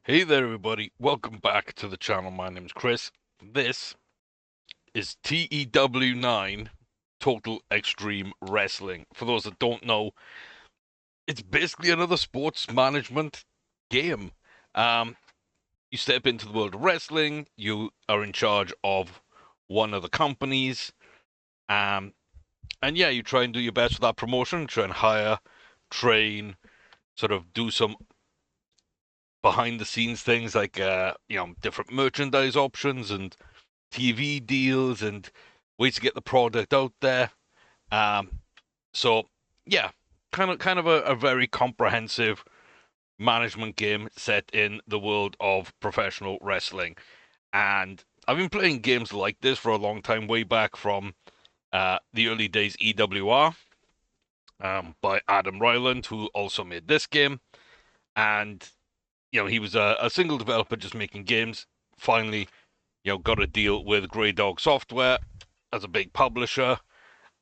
Hey there, everybody. Welcome back to the channel. My name's Chris. This is TEW9 Total Extreme Wrestling. For those that don't know, it's basically another sports management game. You step into the world of wrestling, you are in charge of one of the companies, and yeah, you try and do your best for that promotion, try and hire, train, sort of do some behind the scenes things like different merchandise options and TV deals and ways to get the product out there. Um, so yeah, kind of a very comprehensive management game set in the world of professional wrestling. And I've been playing games like this for a long time, way back from the early days EWR by Adam Ryland, who also made this game. And he was a single developer just making games. Finally, got a deal with Grey Dog Software as a big publisher,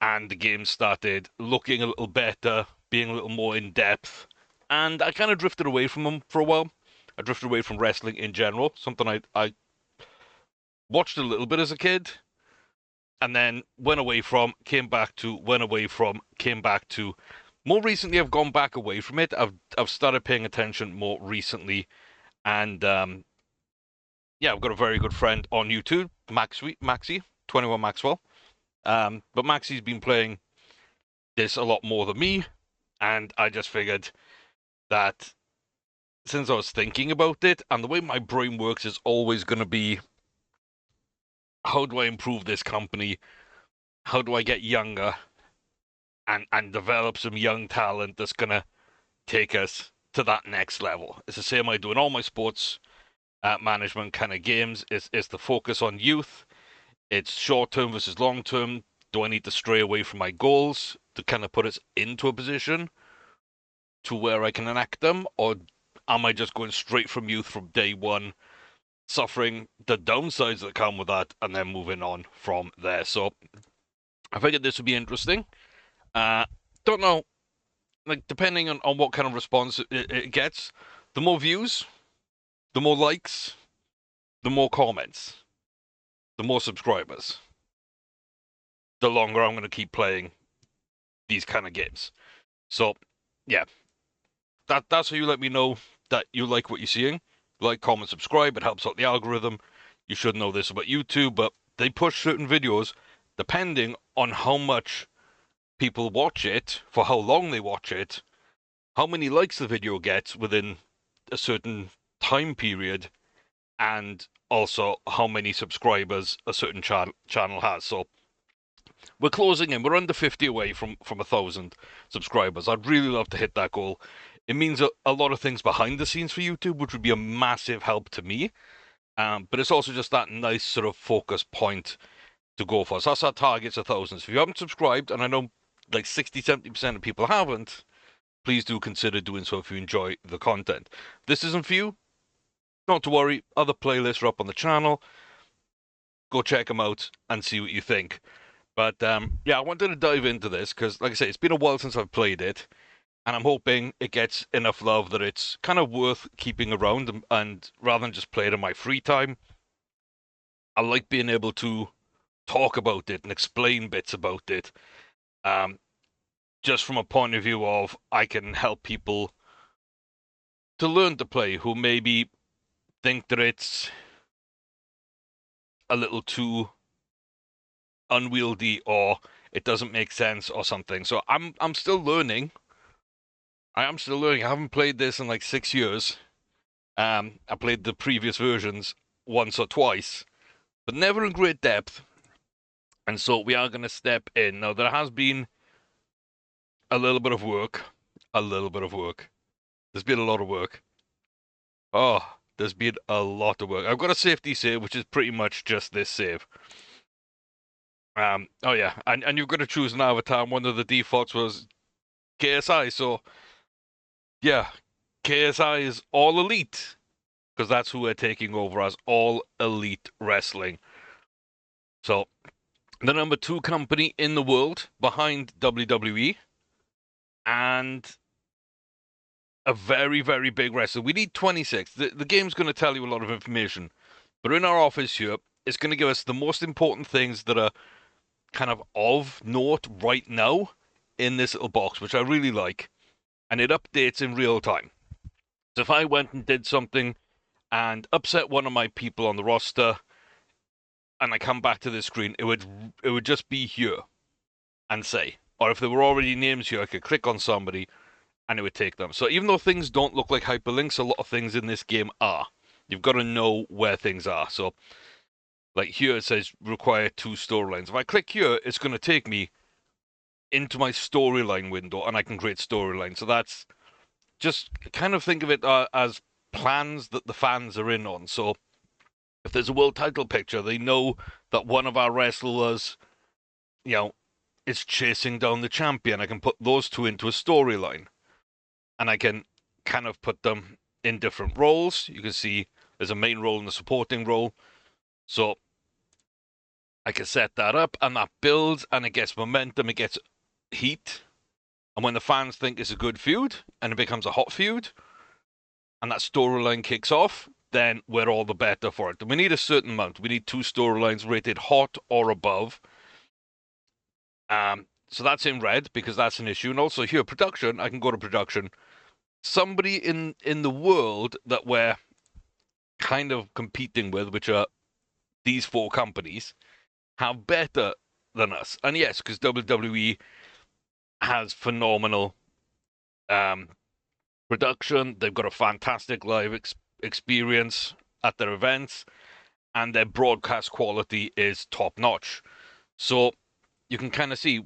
and the game started looking a little better, being a little more in depth, and I kind of drifted away from them for a while. I drifted away from wrestling in general, something I watched a little bit as a kid, and then went away from, came back to, went away from, came back to. More recently, I've gone back away from it. I've started paying attention more recently, and yeah, I've got a very good friend on YouTube, Maxi, 21 Maxwell. But Maxie's been playing this a lot more than me, and I just figured that since I was thinking about it, and the way my brain works is always going to be, how do I improve this company? How do I get younger and develop some young talent that's going to take us to that next level? It's the same I do in all my sports management kind of games. It's the focus on youth. It's short term versus long term. Do I need to stray away from my goals to kind of put us into a position to where I can enact them, or am I just going straight from youth from day one, suffering the downsides that come with that, and then moving on from there? So I figured this would be interesting. Uh, don't know, like depending on what kind of response it gets, the more views, the more likes, the more comments, the more subscribers, the longer I'm going to keep playing these kind of games. So yeah, that's how you let me know that you like what you're seeing. Like, comment, subscribe. It helps out the algorithm. You should know this about YouTube, but they push certain videos depending on how much people watch it, for how long they watch it, how many likes the video gets within a certain time period, and also how many subscribers a certain channel has. So we're closing in. We're under 50 away from 1,000 subscribers. I'd really love to hit that goal. It means a lot of things behind the scenes for YouTube, which would be a massive help to me. But it's also just that nice sort of focus point to go for. So that's our target's 1,000. So if you haven't subscribed, and I know like 60-70% of people haven't, please do consider doing so if you enjoy the content. If this isn't for you, not to worry. Other playlists are up on the channel. Go check them out and see what you think. But yeah, I wanted to dive into this because, like I say, it's been a while since I've played it, and I'm hoping it gets enough love that it's kind of worth keeping around. And rather than just play it in my free time, I like being able to talk about it and explain bits about it. Um, just from a point of view of I can help people to learn to play who maybe think that it's a little too unwieldy or it doesn't make sense or something. So I'm still learning. I am still learning. I haven't played this in like 6 years. I played the previous versions once or twice, but never in great depth. And so we are going to step in. Now, there has been a little bit of work. A little bit of work. There's been a lot of work. Oh, there's been a lot of work. I've got a safety save, which is pretty much just this save. Oh yeah, and you've got to choose an avatar. One of the defaults was KSI, so yeah, KSI is all elite because that's who we're taking over as all elite wrestling. So the number 2 company in the world behind WWE, and a very, very big wrestler. We need 26. The game's going to tell you a lot of information. But in our office here, it's going to give us the most important things that are kind of note right now in this little box, which I really like. And it updates in real time. So if I went and did something and upset one of my people on the roster, and I come back to this screen, it would just be here and say. Or if there were already names here, I could click on somebody and it would take them. So even though things don't look like hyperlinks, a lot of things in this game are. You've got to know where things are. So, like here it says require 2 storylines. If I click here, it's going to take me into my storyline window and I can create storylines. So that's just kind of think of it as plans that the fans are in on. So if there's a world title picture, they know that one of our wrestlers, is chasing down the champion. I can put those two into a storyline. And I can kind of put them in different roles. You can see there's a main role and a supporting role. So I can set that up, and that builds, and it gets momentum, it gets heat. And when the fans think it's a good feud, and it becomes a hot feud, and that storyline kicks off, then we're all the better for it. And we need a certain amount. We need 2 storylines rated hot or above. So that's in red, because that's an issue. And also here, production, I can go to production. Somebody in the world that we're kind of competing with, which are these 4 companies, have better than us. And yes, because WWE has phenomenal production. They've got a fantastic live experience at their events, and their broadcast quality is top notch. So you can kind of see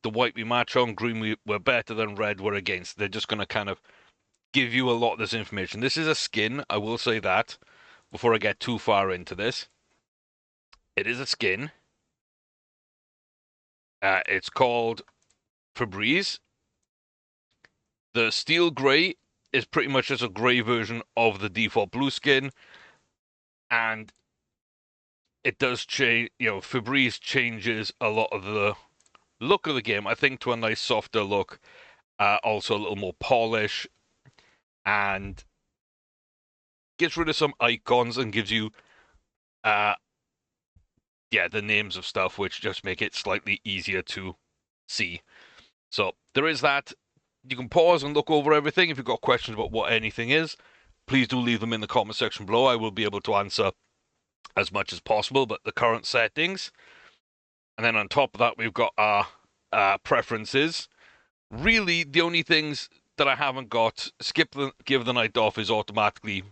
the white we match on, green we're better than, red we're against. They're just going to kind of give you a lot of this information. This is a skin, I will say that, before I get too far into this. It is a skin. It's called Febreze. The steel grey is pretty much just a grey version of the default blue skin. And it does change, Febreze changes a lot of the look of the game, I think, to a nice softer look. Also a little more polish. And gets rid of some icons and gives you the names of stuff, which just make it slightly easier to see. So there is that. You can pause and look over everything. If you've got questions about what anything is, please do leave them in the comment section below. I will be able to answer as much as possible, but the current settings. And then on top of that, we've got our preferences. Really, the only things that I haven't got, give the night off is automatically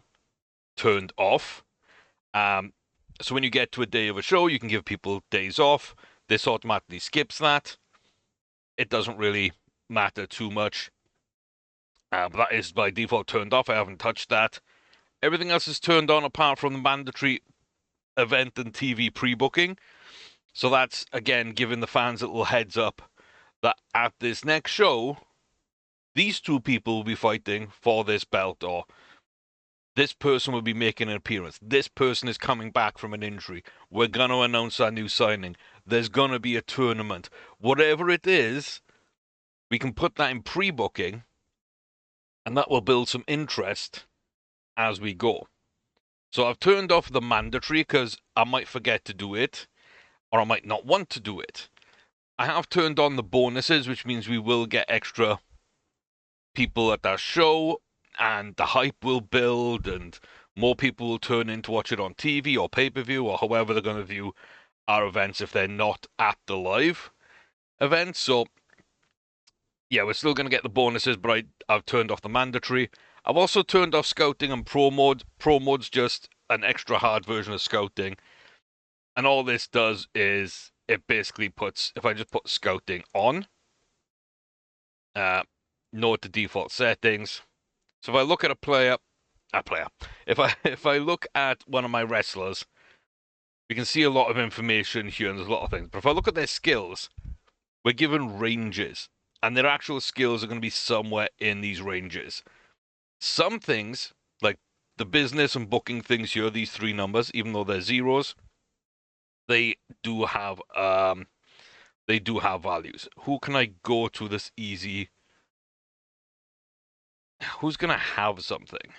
turned off. So when you get to a day of a show, you can give people days off. This automatically skips that. It doesn't really matter too much. But that is by default turned off. I haven't touched that. Everything else is turned on apart from the mandatory event and TV pre-booking. So that's, again, giving the fans a little heads up that at this next show, these 2 people will be fighting for this belt, or this person will be making an appearance. This person is coming back from an injury. We're going to announce our new signing. There's going to be a tournament. Whatever it is, we can put that in pre-booking, and that will build some interest as we go. So I've turned off the mandatory because I might forget to do it, or I might not want to do it. I have turned on the bonuses, which means we will get extra people at our show, and the hype will build, and more people will turn in to watch it on TV or pay-per-view, or however they're going to view our events if they're not at the live event. So yeah, we're still going to get the bonuses, but I've turned off the mandatory. I've also turned off scouting and pro mode. Pro mode's just an extra hard version of scouting. And all this does is it basically puts, if I just put scouting on, no to default settings. So if I look at if I look at one of my wrestlers, we can see a lot of information here, and there's a lot of things. But if I look at their skills, we're given ranges, and their actual skills are going to be somewhere in these ranges. Some things, like the business and booking things here, these 3 numbers, even though they're zeros, they do have values. Who can I go to this easy? who's going to have something?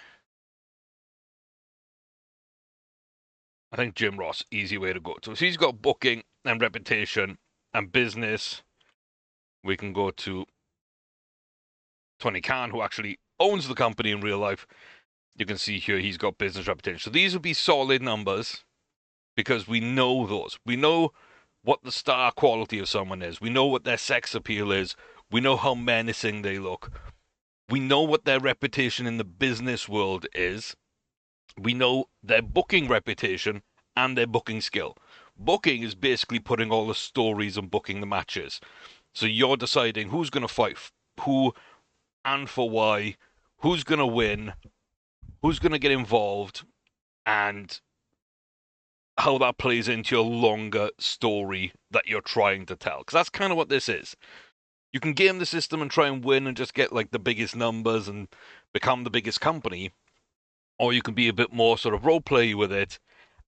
I think Jim Ross, easy way to go to. So he's got booking and reputation and business. We can go to Tony Khan, who actually owns the company in real life. You can see here he's got business reputation. So these would be solid numbers because we know those. We know what the star quality of someone is. We know what their sex appeal is. We know how menacing they look. We know what their reputation in the business world is. We know their booking reputation and their booking skill. Booking is basically putting all the stories and booking the matches. So you're deciding who's going to fight who and for why, who's going to win, who's going to get involved, and how that plays into your longer story that you're trying to tell. Because that's kind of what this is. You can game the system and try and win and just get like the biggest numbers and become the biggest company, or you can be a bit more sort of role play with it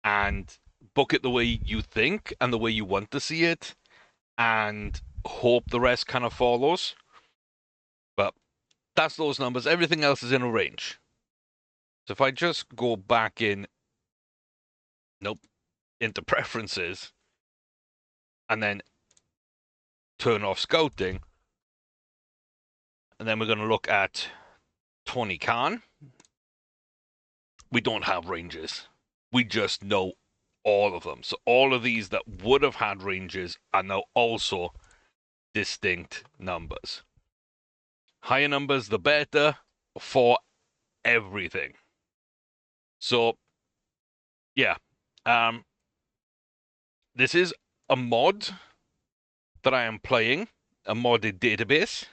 and book it the way you think and the way you want to see it, and hope the rest kind of follows. But that's those numbers. Everything else is in a range. So if I just go back in, nope, into preferences, and then turn off scouting, and then we're going to look at Tony Khan. We don't have ranges. We just know all of them. So all of these that would have had ranges are now also distinct numbers. Higher numbers, the better for everything. So, yeah. This is a mod that I am playing, a modded database.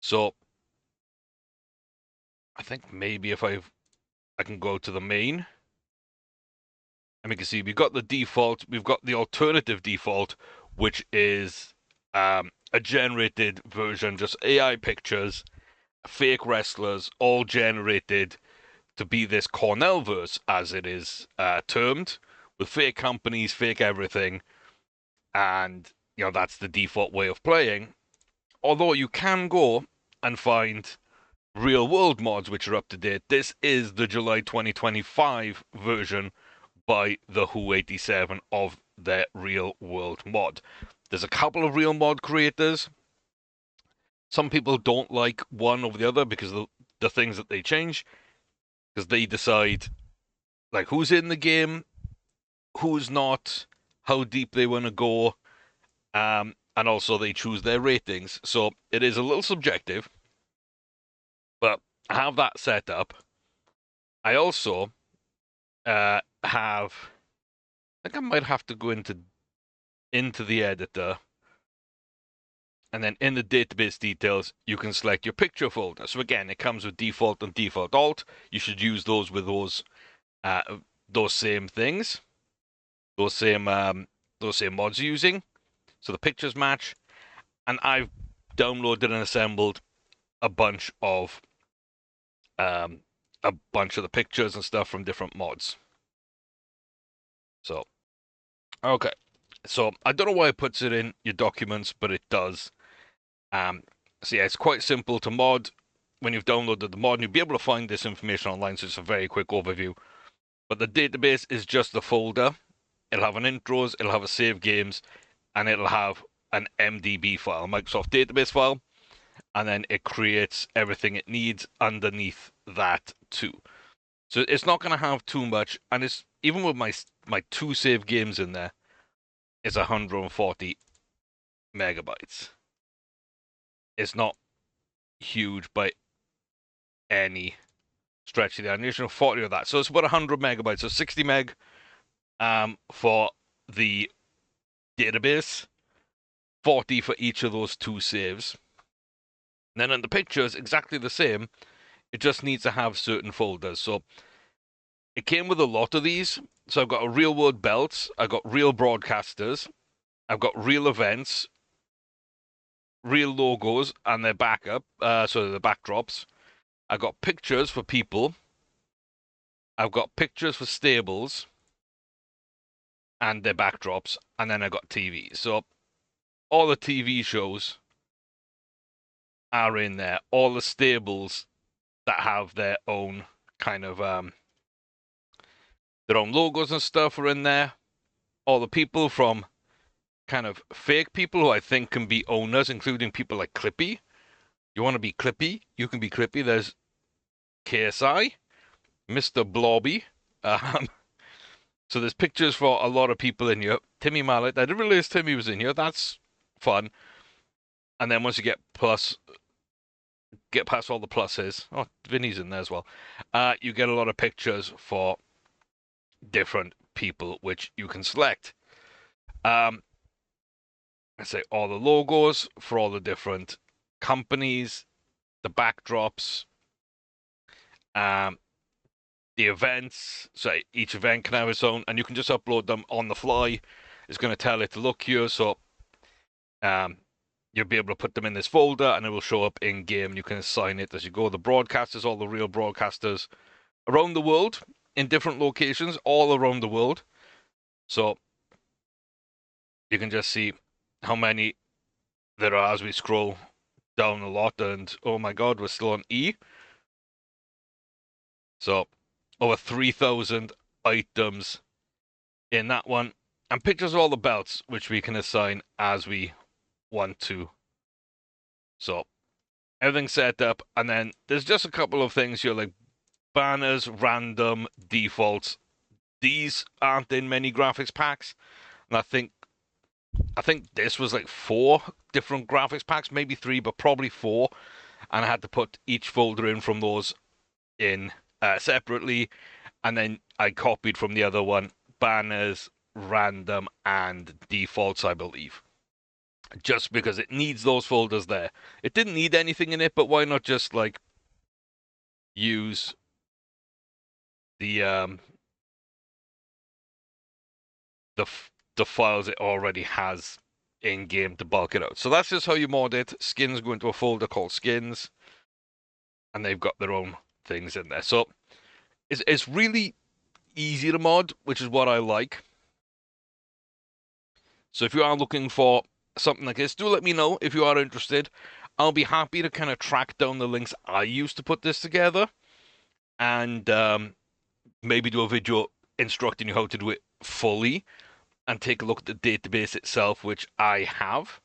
So, I think maybe if I can go to the main, and we can see we've got the default, we've got the alternative default, which is a generated version, just AI pictures, fake wrestlers, all generated to be this Cornellverse, as it is termed, with fake companies, fake everything, and that's the default way of playing. Although you can go and find real world mods which are up to date. This is the July 2025 version by the Who 87 of their real world mod. There's a couple of real mod creators. Some people don't like one over the other because of the things that they change, because they decide like who's in the game, who's not, how deep they want to go, and also they choose their ratings. So it is a little subjective, but I have that set up. I also have, I think I might have to go into the editor, and then in the database details, you can select your picture folder. So again, it comes with default and default alt. You should use those with those same things, those same mods you're using. So the pictures match, and I've downloaded and assembled a bunch of the pictures and stuff from different mods. So, okay. So I don't know why it puts it in your documents, but it does. So yeah, it's quite simple to mod. When you've downloaded the mod, you'll be able to find this information online, so it's a very quick overview. But the database is just the folder. It'll have an intros, it'll have a save games, and it'll have an MDB file, Microsoft database file, and then it creates everything it needs underneath that too. So it's not going to have too much, and it's even with my 2 save games in there, it's 140 megabytes. It's not huge by any stretch of the imagination. 40 of that, so it's about 100 megabytes. So 60 meg for the database, 40 for each of those 2 saves. And then in the pictures, exactly the same. It just needs to have certain folders. So it came with a lot of these. So I've got a real world belts, I've got real broadcasters, I've got real events, real logos and their backup, so the backdrops. I've got pictures for people. I've got pictures for stables and their backdrops, and then I got TV. So all the TV shows are in there. All the stables that have their own kind of their own logos and stuff are in there. All the people from kind of fake people who I think can be owners, including people like Clippy. You want to be Clippy? You can be Clippy. There's KSI, Mr. Blobby. Um, so there's pictures for a lot of people in here. Timmy Mallet. I didn't realize Timmy was in here. That's fun. And then once you get past all the pluses. Oh, Vinny's in there as well. You get a lot of pictures for different people, which you can select. I say all the logos for all the different companies, the backdrops, um, the events. So each event can have its own, and you can just upload them on the fly. It's going to tell it to look here, so you'll be able to put them in this folder, and it will show up in game. You can assign it as you go. The broadcasters, all the real broadcasters around the world, in different locations, all around the world. So you can just see how many there are as we scroll down a lot, and oh my god, we're still on E. So over 3,000 items in that one, and pictures of all the belts, which we can assign as we want to. So everything's set up, and then there's just a couple of things here, like banners, random, defaults. These aren't in many graphics packs, and I think this was like 4 different graphics packs, maybe 3, but probably 4, and I had to put each folder in from those in separately, and then I copied from the other one banners, random, and defaults, I believe, just because it needs those folders there. It didn't need anything in it, but why not just like use the the files it already has in game to bulk it out. So that's just how you mod it. Skins go into a folder called skins, and they've got their own things in there. So it's really easy to mod, which is what I like. So if you are looking for something like this, do let me know if you are interested. I'll be happy to kind of track down the links I used to put this together, and maybe do a video instructing you how to do it fully, and take a look at the database itself, which I have.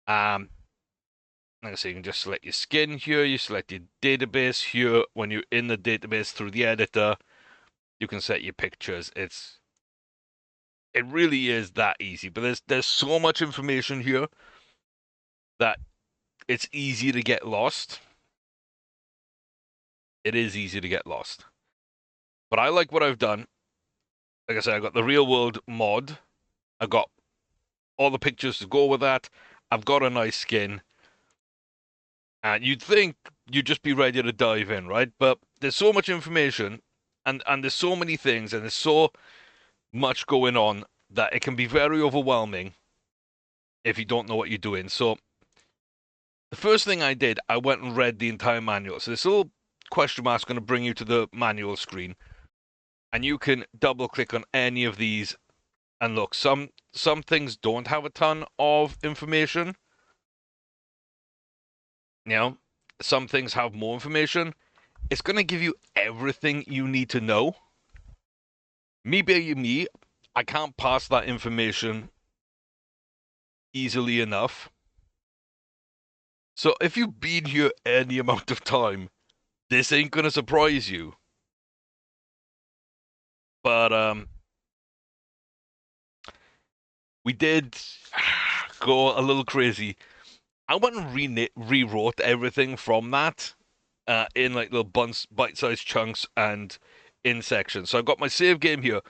Like I say, you can just select your skin here, you select your database here. When you're in the database through the editor, you can set your pictures. It really is that easy, but there's so much information here that it's easy to get lost. It is easy to get lost. But I like what I've done. Like I said, I got the real world mod. I got all the pictures to go with that. I've got a nice skin. And you'd think you'd just be ready to dive in, right? But there's so much information, and there's so many things, and there's so much going on that it can be very overwhelming if you don't know what you're doing. So the first thing I did, I went and read the entire manual. So this little question mark is going to bring you to the manual screen, and you can double click on any of these and look. Some things don't have a ton of information. You know, some things have more information. It's going to give you everything you need to know. Me being me, I can't pass that information easily enough. So if you've been here any amount of time, this ain't going to surprise you. But we did go a little crazy. I went and rewrote everything from that in like little bite-sized chunks and in sections. So I've got my save game here.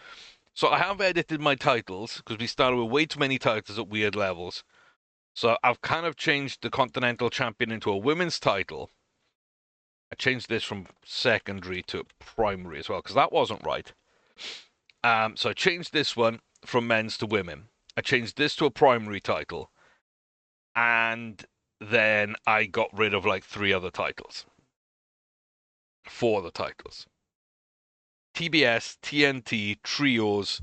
So I have edited my titles because we started with way too many titles at weird levels. So I've kind of changed the Continental Champion into a women's title. I changed this from secondary to primary as well because that wasn't right. So I changed this one from men's to women. I changed this to a primary title. And then I got rid of like 3 other titles. 4 other titles. TBS, TNT, Trios,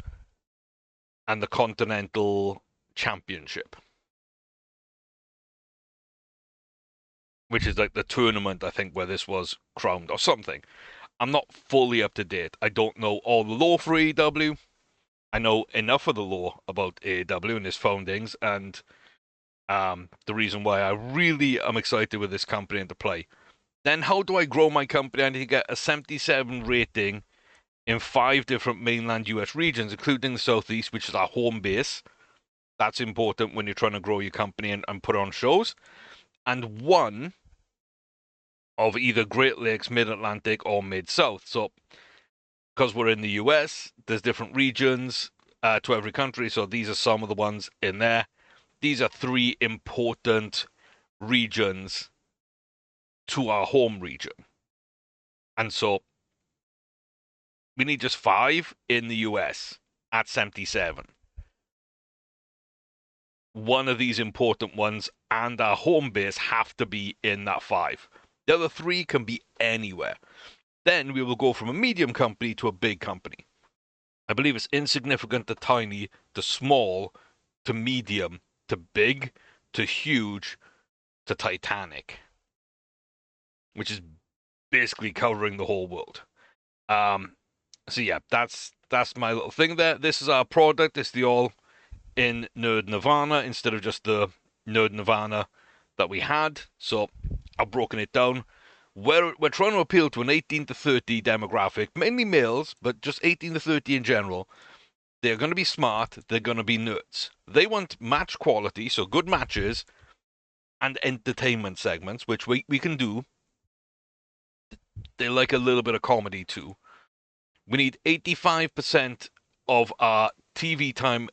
and the Continental Championship. which is like the tournament, I think, where this was crowned or something. I'm not fully up to date. I don't know all the lore for AEW. I know enough of the lore about AEW and its foundings and the reason why I really am excited with this company and to play. Then how do I grow my company? I need to get a 77 rating in 5 different mainland US regions, including the Southeast, which is our home base. That's important when you're trying to grow your company and put on shows. And 1 of either Great Lakes, Mid-Atlantic, or Mid-South. So, because we're in the US, there's different regions to every country. So these are some of the ones in there. These are 3 important regions to our home region. And so we need just 5 in the US at 77. One of these important ones and our home base have to be in that 5. The other 3 can be anywhere. Then we will go from a medium company to a big company. I believe it's insignificant to tiny to small to medium to big to huge to Titanic, which is basically covering the whole world. So yeah, that's my little thing there. This is our product. It's the all in Nerd Nirvana instead of just the Nerd Nirvana that we had. So I've broken it down. We're trying to appeal to an 18 to 30 demographic, mainly males, but just 18 to 30 in general. They're going to be smart. They're going to be nerds. They want match quality, so good matches, and entertainment segments, which we can do. They like a little bit of comedy too. We need 85% of our TV time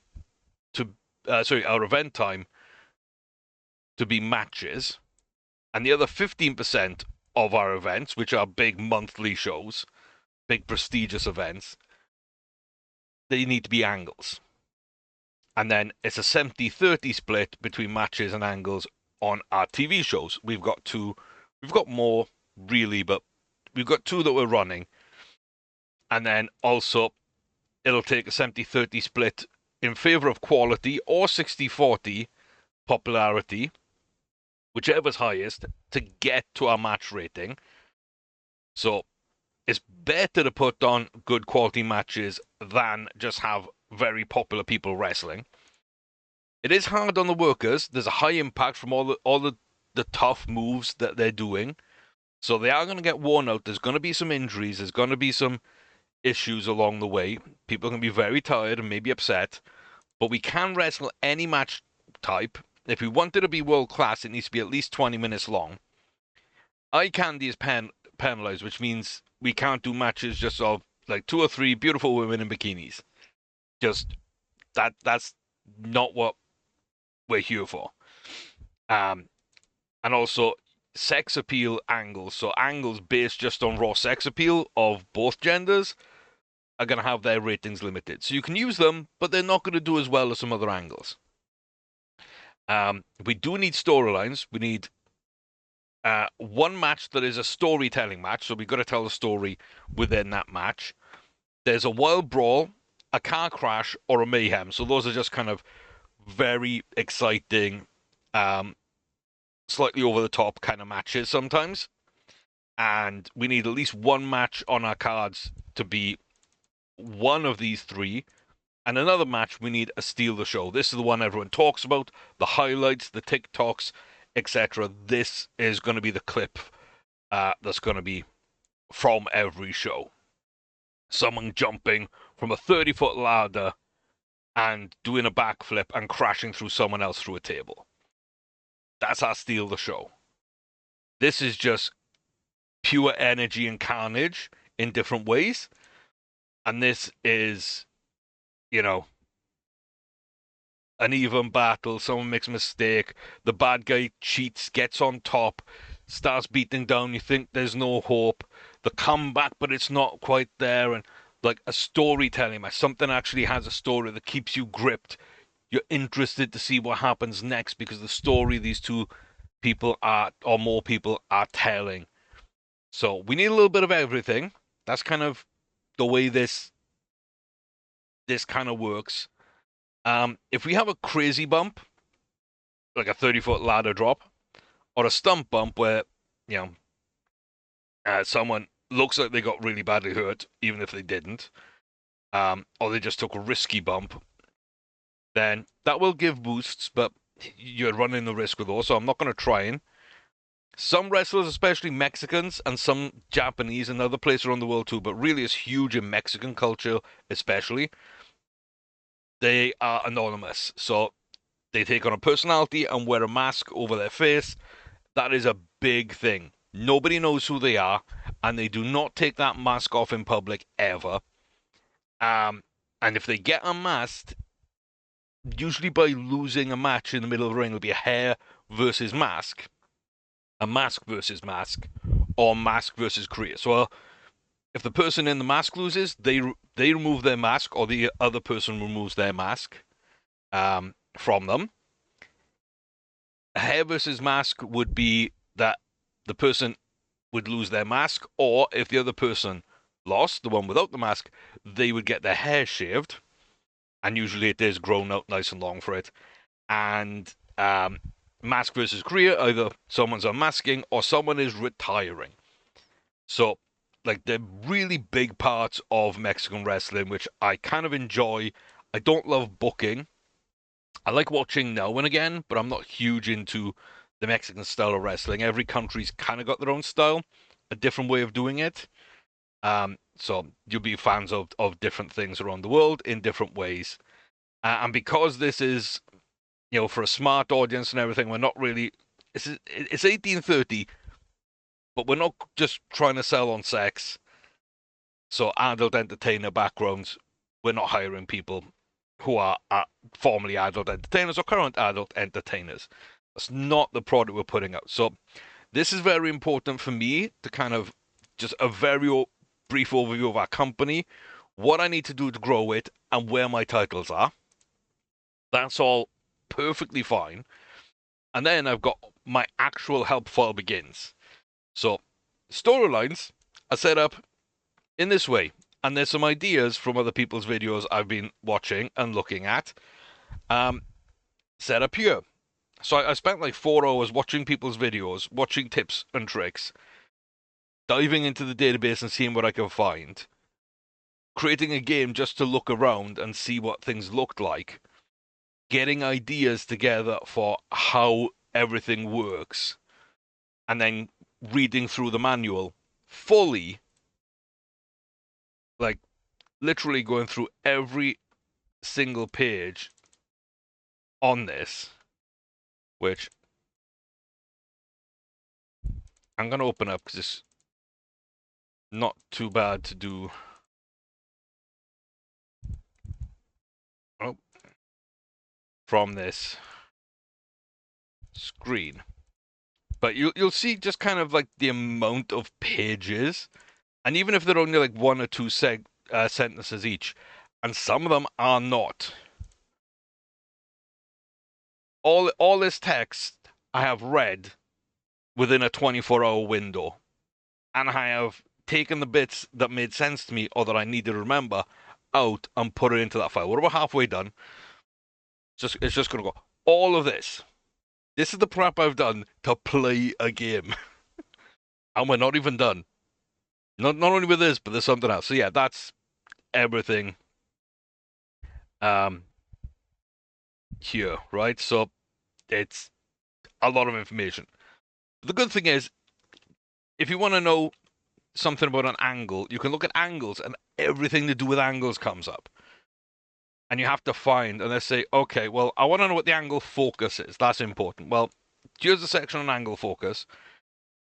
to, our event time to be matches, and the other 15% of our events, which are big monthly shows, big prestigious events, they need to be angles. And then it's a 70-30 split between matches and angles on our TV shows. We've got more really, but we've got 2 that we're running. And then also it'll take a 70-30 split in favor of quality or 60-40 popularity, whichever's highest, to get to our match rating. So it's better to put on good quality matches than just have very popular people wrestling. It is hard on the workers. There's a high impact from all the tough moves that they're doing. So they are going to get worn out. There's going to be some injuries. There's going to be some issues along the way. People are going to be very tired and maybe upset. But we can wrestle any match type. If we want it to be world class, it needs to be at least 20 minutes long. Eye candy is penalized, which means we can't do matches just of like 2 or 3 beautiful women in bikinis. Just that's not what we're here for. And also sex appeal angles. So angles based just on raw sex appeal of both genders are going to have their ratings limited. So you can use them, but they're not going to do as well as some other angles. We do need storylines. We need 1 match that is a storytelling match. So we've got to tell the story within that match. There's a wild brawl, a car crash, or a mayhem. So those are just kind of very exciting, slightly over the top kind of matches sometimes. And we need at least 1 match on our cards to be one of these 3. And another match, we need a steal the show. This is the one everyone talks about, the highlights, the TikToks, etc. This is going to be the clip that's going to be from every show. Someone jumping from a 30-foot ladder and doing a backflip and crashing through someone else through a table. That's our steal the show. This is just pure energy and carnage in different ways. And this is, an even battle. Someone makes a mistake. The bad guy cheats, gets on top, starts beating down. You think there's no hope. The comeback, but it's not quite there. And like a storytelling, something actually has a story that keeps you gripped. You're interested to see what happens next because the story these 2 people are, or more people, are telling. So we need a little bit of everything. That's kind of the way this kind of works. If we have a crazy bump, like a 30-foot ladder drop, or a stump bump where, you know, someone looks like they got really badly hurt, even if they didn't, or they just took a risky bump, then that will give boosts, but you're running the risk with those, so I'm not going to try and. Some wrestlers, especially Mexicans and some Japanese and other places around the world too, but really it's huge in Mexican culture, especially, they are anonymous. So they take on a personality and wear a mask over their face. That is a big thing. Nobody knows who they are, and they do not take that mask off in public ever. And if they get unmasked, usually by losing a match in the middle of the ring, it'll be a hair versus mask, a mask versus mask, or mask versus career. So if the person in the mask loses, they remove their mask, or the other person removes their mask from them. A hair versus mask would be that the person would lose their mask, or if the other person lost, the one without the mask, they would get their hair shaved, and usually it is grown out nice and long for it. And mask versus career, either someone's unmasking or someone is retiring. So, like, they're really big parts of Mexican wrestling, which I kind of enjoy. I don't love booking. I like watching now and again, but I'm not huge into the Mexican style of wrestling. Every country's kind of got their own style, a different way of doing it. So you'll be fans of different things around the world in different ways. And because this is, for a smart audience and everything, we're not really. It's 1830, but we're not just trying to sell on sex. So adult entertainer backgrounds, we're not hiring people who are formerly adult entertainers or current adult entertainers. That's not the product we're putting out. So this is very important for me to kind of just a very brief overview of our company, what I need to do to grow it, and where my titles are. That's all perfectly fine. And then I've got my actual help file begins. So storylines are set up in this way. And there's some ideas from other people's videos I've been watching and looking at. Set up here. So I spent like 4 hours watching people's videos, watching tips and tricks, diving into the database and seeing what I can find, creating a game just to look around and see what things looked like, getting ideas together for how everything works, and then reading through the manual fully, like literally going through every single page on this, which I'm going to open up because it's not too bad to do. Oh, from this screen. But you'll see just kind of like the amount of pages, and even if they're only like one or two sentences each, and some of them are not. All this text I have read within a 24-hour window, and I have taken the bits that made sense to me or that I needed to remember out and put it into that file. We're about halfway done. It's just going to go. All of this. This is the prep I've done to play a game. And we're not even done. Not only with this, but there's something else. So yeah, that's everything here, right? So it's a lot of information. The good thing is, if you want to know something about an angle, you can look at angles and everything to do with angles comes up. And you have to find, and they say, okay, well, I want to know what the angle focus is. That's important. Well, here's a section on angle focus.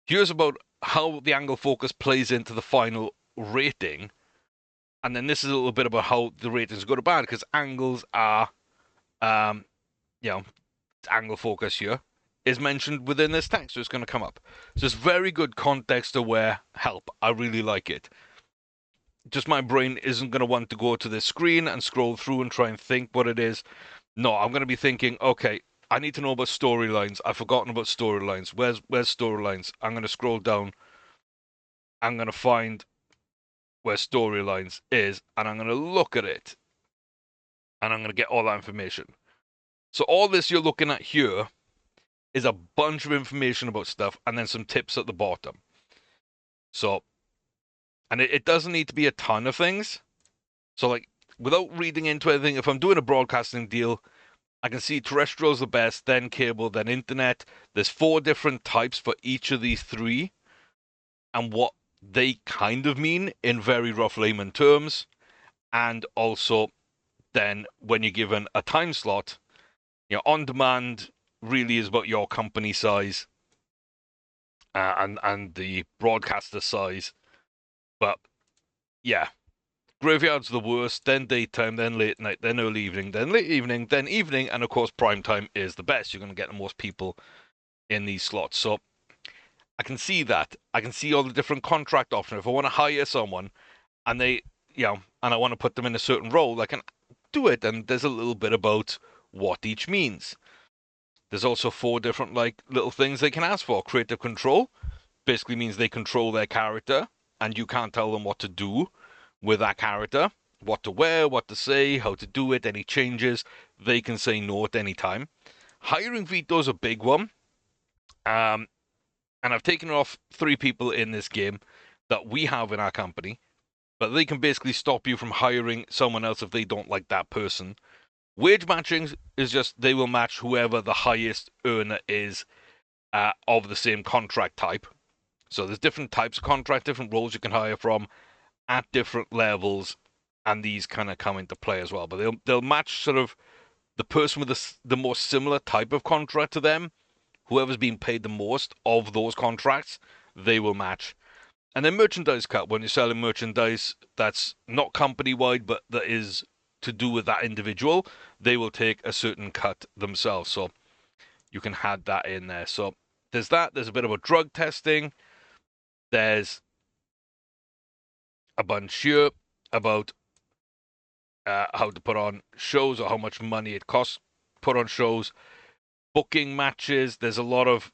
Here's about how the angle focus plays into the final rating. And then this is a little bit about how the ratings go to bad, because angles are, angle focus here is mentioned within this text, so it's going to come up. So it's very good context-aware help. I really like it. Just my brain isn't going to want to go to this screen and scroll through and try and think what it is. No, I'm going to be thinking, okay, I need to know about storylines. I've forgotten about storylines. Where's storylines? I'm going to scroll down. I'm going to find where storylines is, and I'm going to look at it. And I'm going to get all that information. So all this you're looking at here is a bunch of information about stuff and then some tips at the bottom. So, and it doesn't need to be a ton of things. So, like, without reading into anything, if I'm doing a broadcasting deal, I can see terrestrial's the best, then cable, then internet. There's 4 different types for each of these 3, and what they kind of mean in very rough layman terms. And also, then when you're given a time slot, on demand really is about your company size and the broadcaster size. But yeah, graveyard's the worst, then daytime, then late night, then early evening, then late evening, then evening, and of course prime time is the best. You're going to get the most people in these slots. So I can see that. I can see all the different contract options. If I want to hire someone and and I want to put them in a certain role, I can do it. And there's a little bit about what each means. There's also 4 different little things they can ask for. Creative control basically means they control their character and you can't tell them what to do with that character, what to wear, what to say, how to do it, any changes. They can say no at any time. Hiring veto is a big one. And I've taken off 3 people in this game that we have in our company, but they can basically stop you from hiring someone else if they don't like that person. Wage matching is just they will match whoever the highest earner is of the same contract type. So there's different types of contract, different roles you can hire from at different levels, and these kind of come into play as well. But they'll match sort of the person with the more similar type of contract to them. Whoever's being paid the most of those contracts, they will match. And then merchandise cut, when you're selling merchandise that's not company-wide, but that is to do with that individual, they will take a certain cut themselves. So you can add that in there. So there's that. There's a bit about drug testing. There's a bunch here about how to put on shows or how much money it costs put on shows. Booking matches. There's a lot of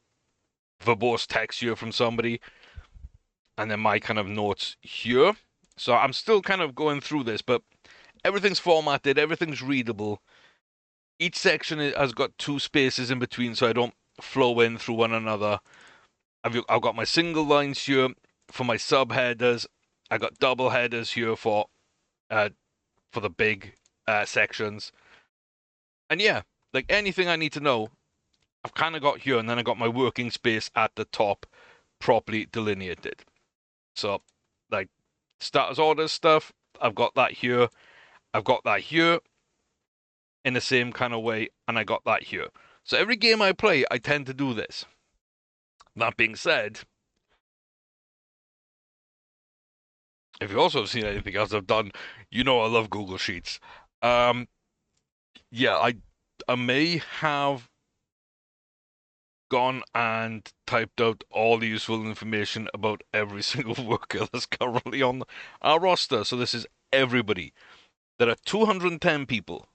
verbose text here from somebody. And then my kind of notes here. So I'm still kind of going through this, but everything's formatted, everything's readable. Each section has got 2 spaces in between so I don't flow in through one another. I've got my single lines here for my subheaders. I got double headers here for the big sections. And yeah, like anything I need to know, I've kind of got here, and then I got my working space at the top properly delineated. So, like, status orders stuff, I've got that here. I've got that here in the same kind of way, and I got that here. So every game I play, I tend to do this. That being said, if you also have seen anything else I've done, you know I love Google Sheets. Yeah, I may have gone and typed out all the useful information about every single worker that's currently on our roster. So this is everybody. There are 210 people.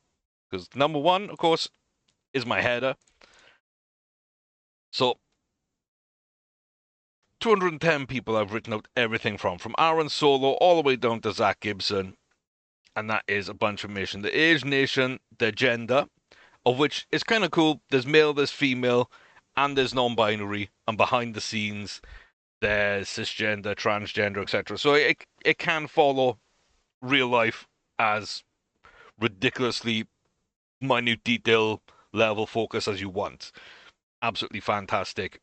Because number 1, of course, is my header. So 210 people I've written out everything from Aaron Solo all the way down to Zach Gibson. And that is a bunch of information. The age, nation, their gender, of which is kind of cool. There's male, there's female, and there's non-binary. And behind the scenes, there's cisgender, transgender, etc. So it can follow real life as ridiculously minute detail level focus as you want. Absolutely fantastic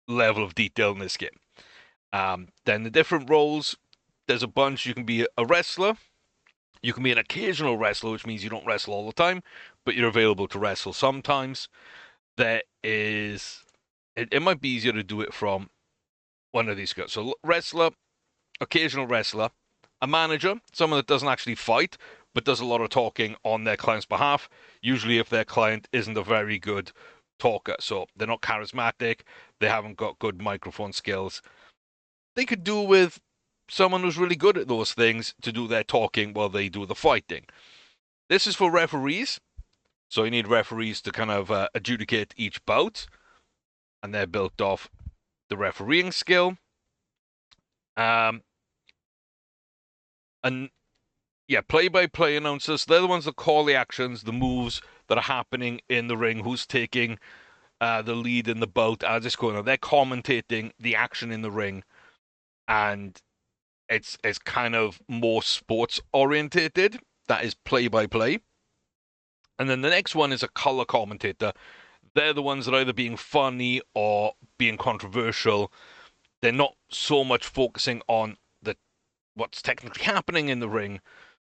level of detail in this game. Then the different roles, there's a bunch. You can be a wrestler. You can be an occasional wrestler, which means you don't wrestle all the time, but you're available to wrestle sometimes. There is... It might be easier to do it from one of these guys. So wrestler, occasional wrestler, a manager, someone that doesn't actually fight, but does a lot of talking on their client's behalf, usually if their client isn't a very good talker. So they're not charismatic, they haven't got good microphone skills. They could do with someone who's really good at those things to do their talking while they do the fighting. This is for referees. So you need referees to kind of adjudicate each bout. And they're built off the refereeing skill. And yeah, play-by-play announcers. They're the ones that call the actions, the moves that are happening in the ring, who's taking the lead in the bout as it's going on. They're commentating the action in the ring, and it's kind of more sports orientated. That is play by play. And then the next one is a color commentator. They're the ones that are either being funny or being controversial. They're not so much focusing on what's technically happening in the ring,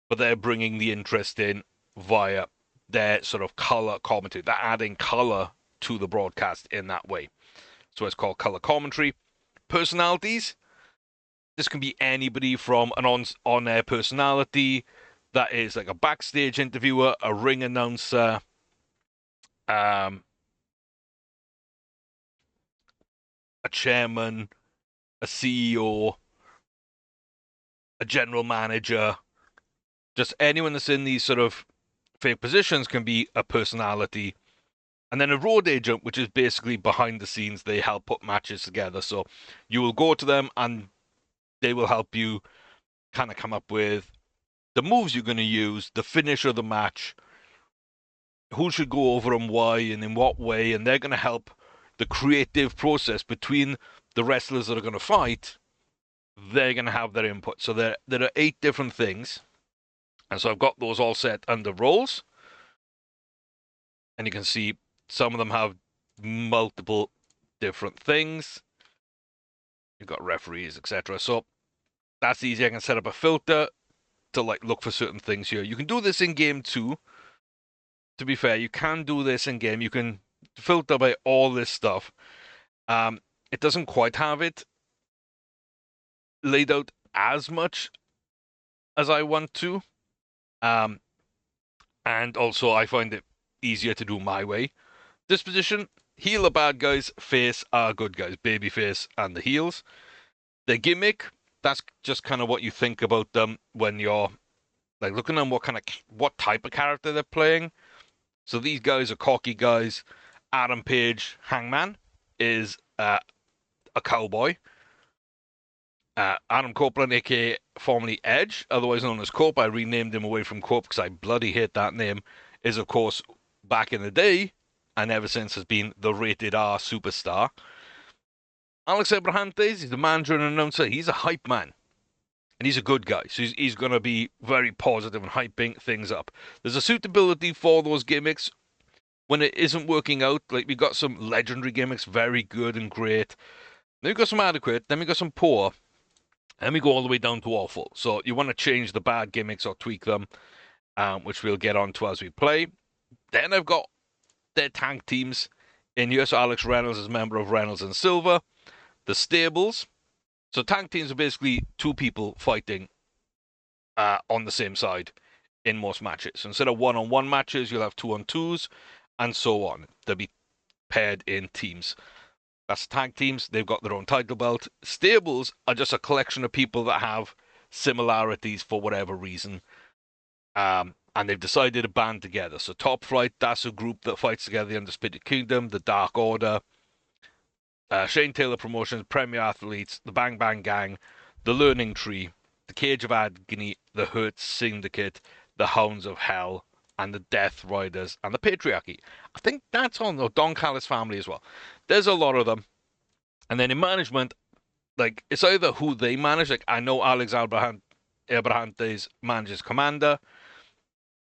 but they're bringing the interest in via their sort of color commentary. They're adding color to the broadcast in that way. So it's called color commentary. Personalities. This can be anybody from an on-air personality that is like a backstage interviewer, a ring announcer, a chairman, a CEO, a general manager. Just anyone that's in these sort of fake positions can be a personality. And then a road agent, which is basically behind the scenes. They help put matches together. So you will go to them and they will help you kind of come up with the moves you're going to use, the finish of the match, who should go over and why and in what way. And they're going to help the creative process between the wrestlers that are going to fight. They're going to have their input. So there are 8 different things. And so I've got those all set under roles. And you can see some of them have multiple different things. You've got referees, etc. So that's easy. I can set up a filter to like look for certain things here. You can do this in game too. To be fair, you can do this in game. You can filter by all this stuff. It doesn't quite have it laid out as much as I want to. And also I find it easier to do my way. Disposition, heel are bad guys, face are good guys, babyface and the heels. Their gimmick, that's just kind of what you think about them when you're like looking at what type of character they're playing. So these guys are cocky guys. Adam Page, Hangman, is a cowboy. Adam Copeland, aka formerly Edge, otherwise known as Cope, I renamed him away from Cope because I bloody hate that name, is of course back in the day and ever since has been the rated R superstar. Alex Abrahantes, he's the manager and announcer. He's a hype man. And he's a good guy. So he's going to be very positive and hyping things up. There's a suitability for those gimmicks when it isn't working out. Like, we got some legendary gimmicks, very good and great. Then we got some adequate. Then we got some poor. And we go all the way down to awful. So you want to change the bad gimmicks or tweak them, which we'll get on to as we play. Then I've got their tag teams in here. So Alex Reynolds is a member of Reynolds and Silver. The stables. So tag teams are basically 2 people fighting on the same side in most matches. So instead of 1-on-1 matches, you'll have 2-on-2s and so on. They'll be paired in teams. That's tag teams. They've got their own title belt. Stables are just a collection of people that have similarities for whatever reason. And they've decided to band together. So Top Flight, that's a group that fights together, the Undisputed Kingdom, the Dark Order, Shane Taylor Promotions, Premier Athletes, the Bang Bang Gang, the Learning Tree, the Cage of Agony, the Hurt Syndicate, the Hounds of Hell, and the Death Riders, and the Patriarchy. I think that's on the Don Callis family as well. There's a lot of them. And then in management, like, it's either who they manage. Like, I know Alex Abrahantes manages Commander.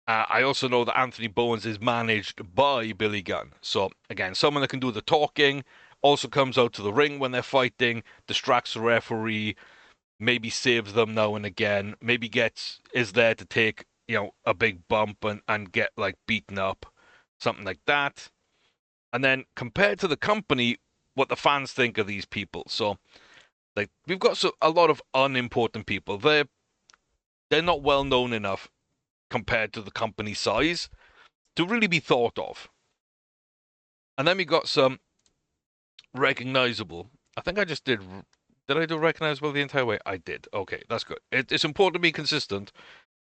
I also know that Anthony Bowens is managed by Billy Gunn. So, again, someone that can do the talking, also comes out to the ring when they're fighting, distracts the referee, maybe saves them now and again, maybe is there to take, a big bump and get, like, beaten up, something like that. And then compared to the company, what the fans think of these people. So, like, we've got a lot of unimportant people. They're not well known enough compared to the company size to really be thought of. And then we got some recognizable. I think I just did. Did I do recognizable the entire way? I did. Okay, that's good. It's important to be consistent.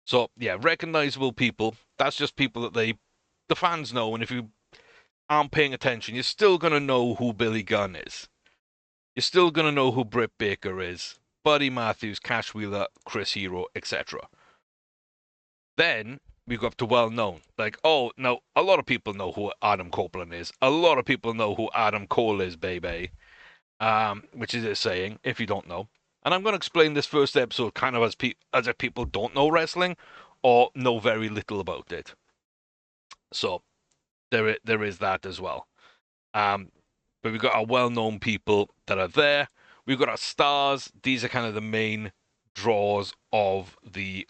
So yeah, recognizable people. That's just people that the fans know. And if you aren't paying attention, you're still gonna know who Billy Gunn is. You're still gonna know who Britt Baker is, Buddy Matthews, Cash Wheeler, Chris Hero, etc. Then we go up to well known. Like, oh, now a lot of people know who Adam Copeland is. A lot of people know who Adam Cole is, baby. Which is a saying if you don't know. And I'm going to explain this first episode kind of as if people don't know wrestling or know very little about it. So there is that as well. But we've got our well-known people that are there. We've got our stars. These are kind of the main draws of the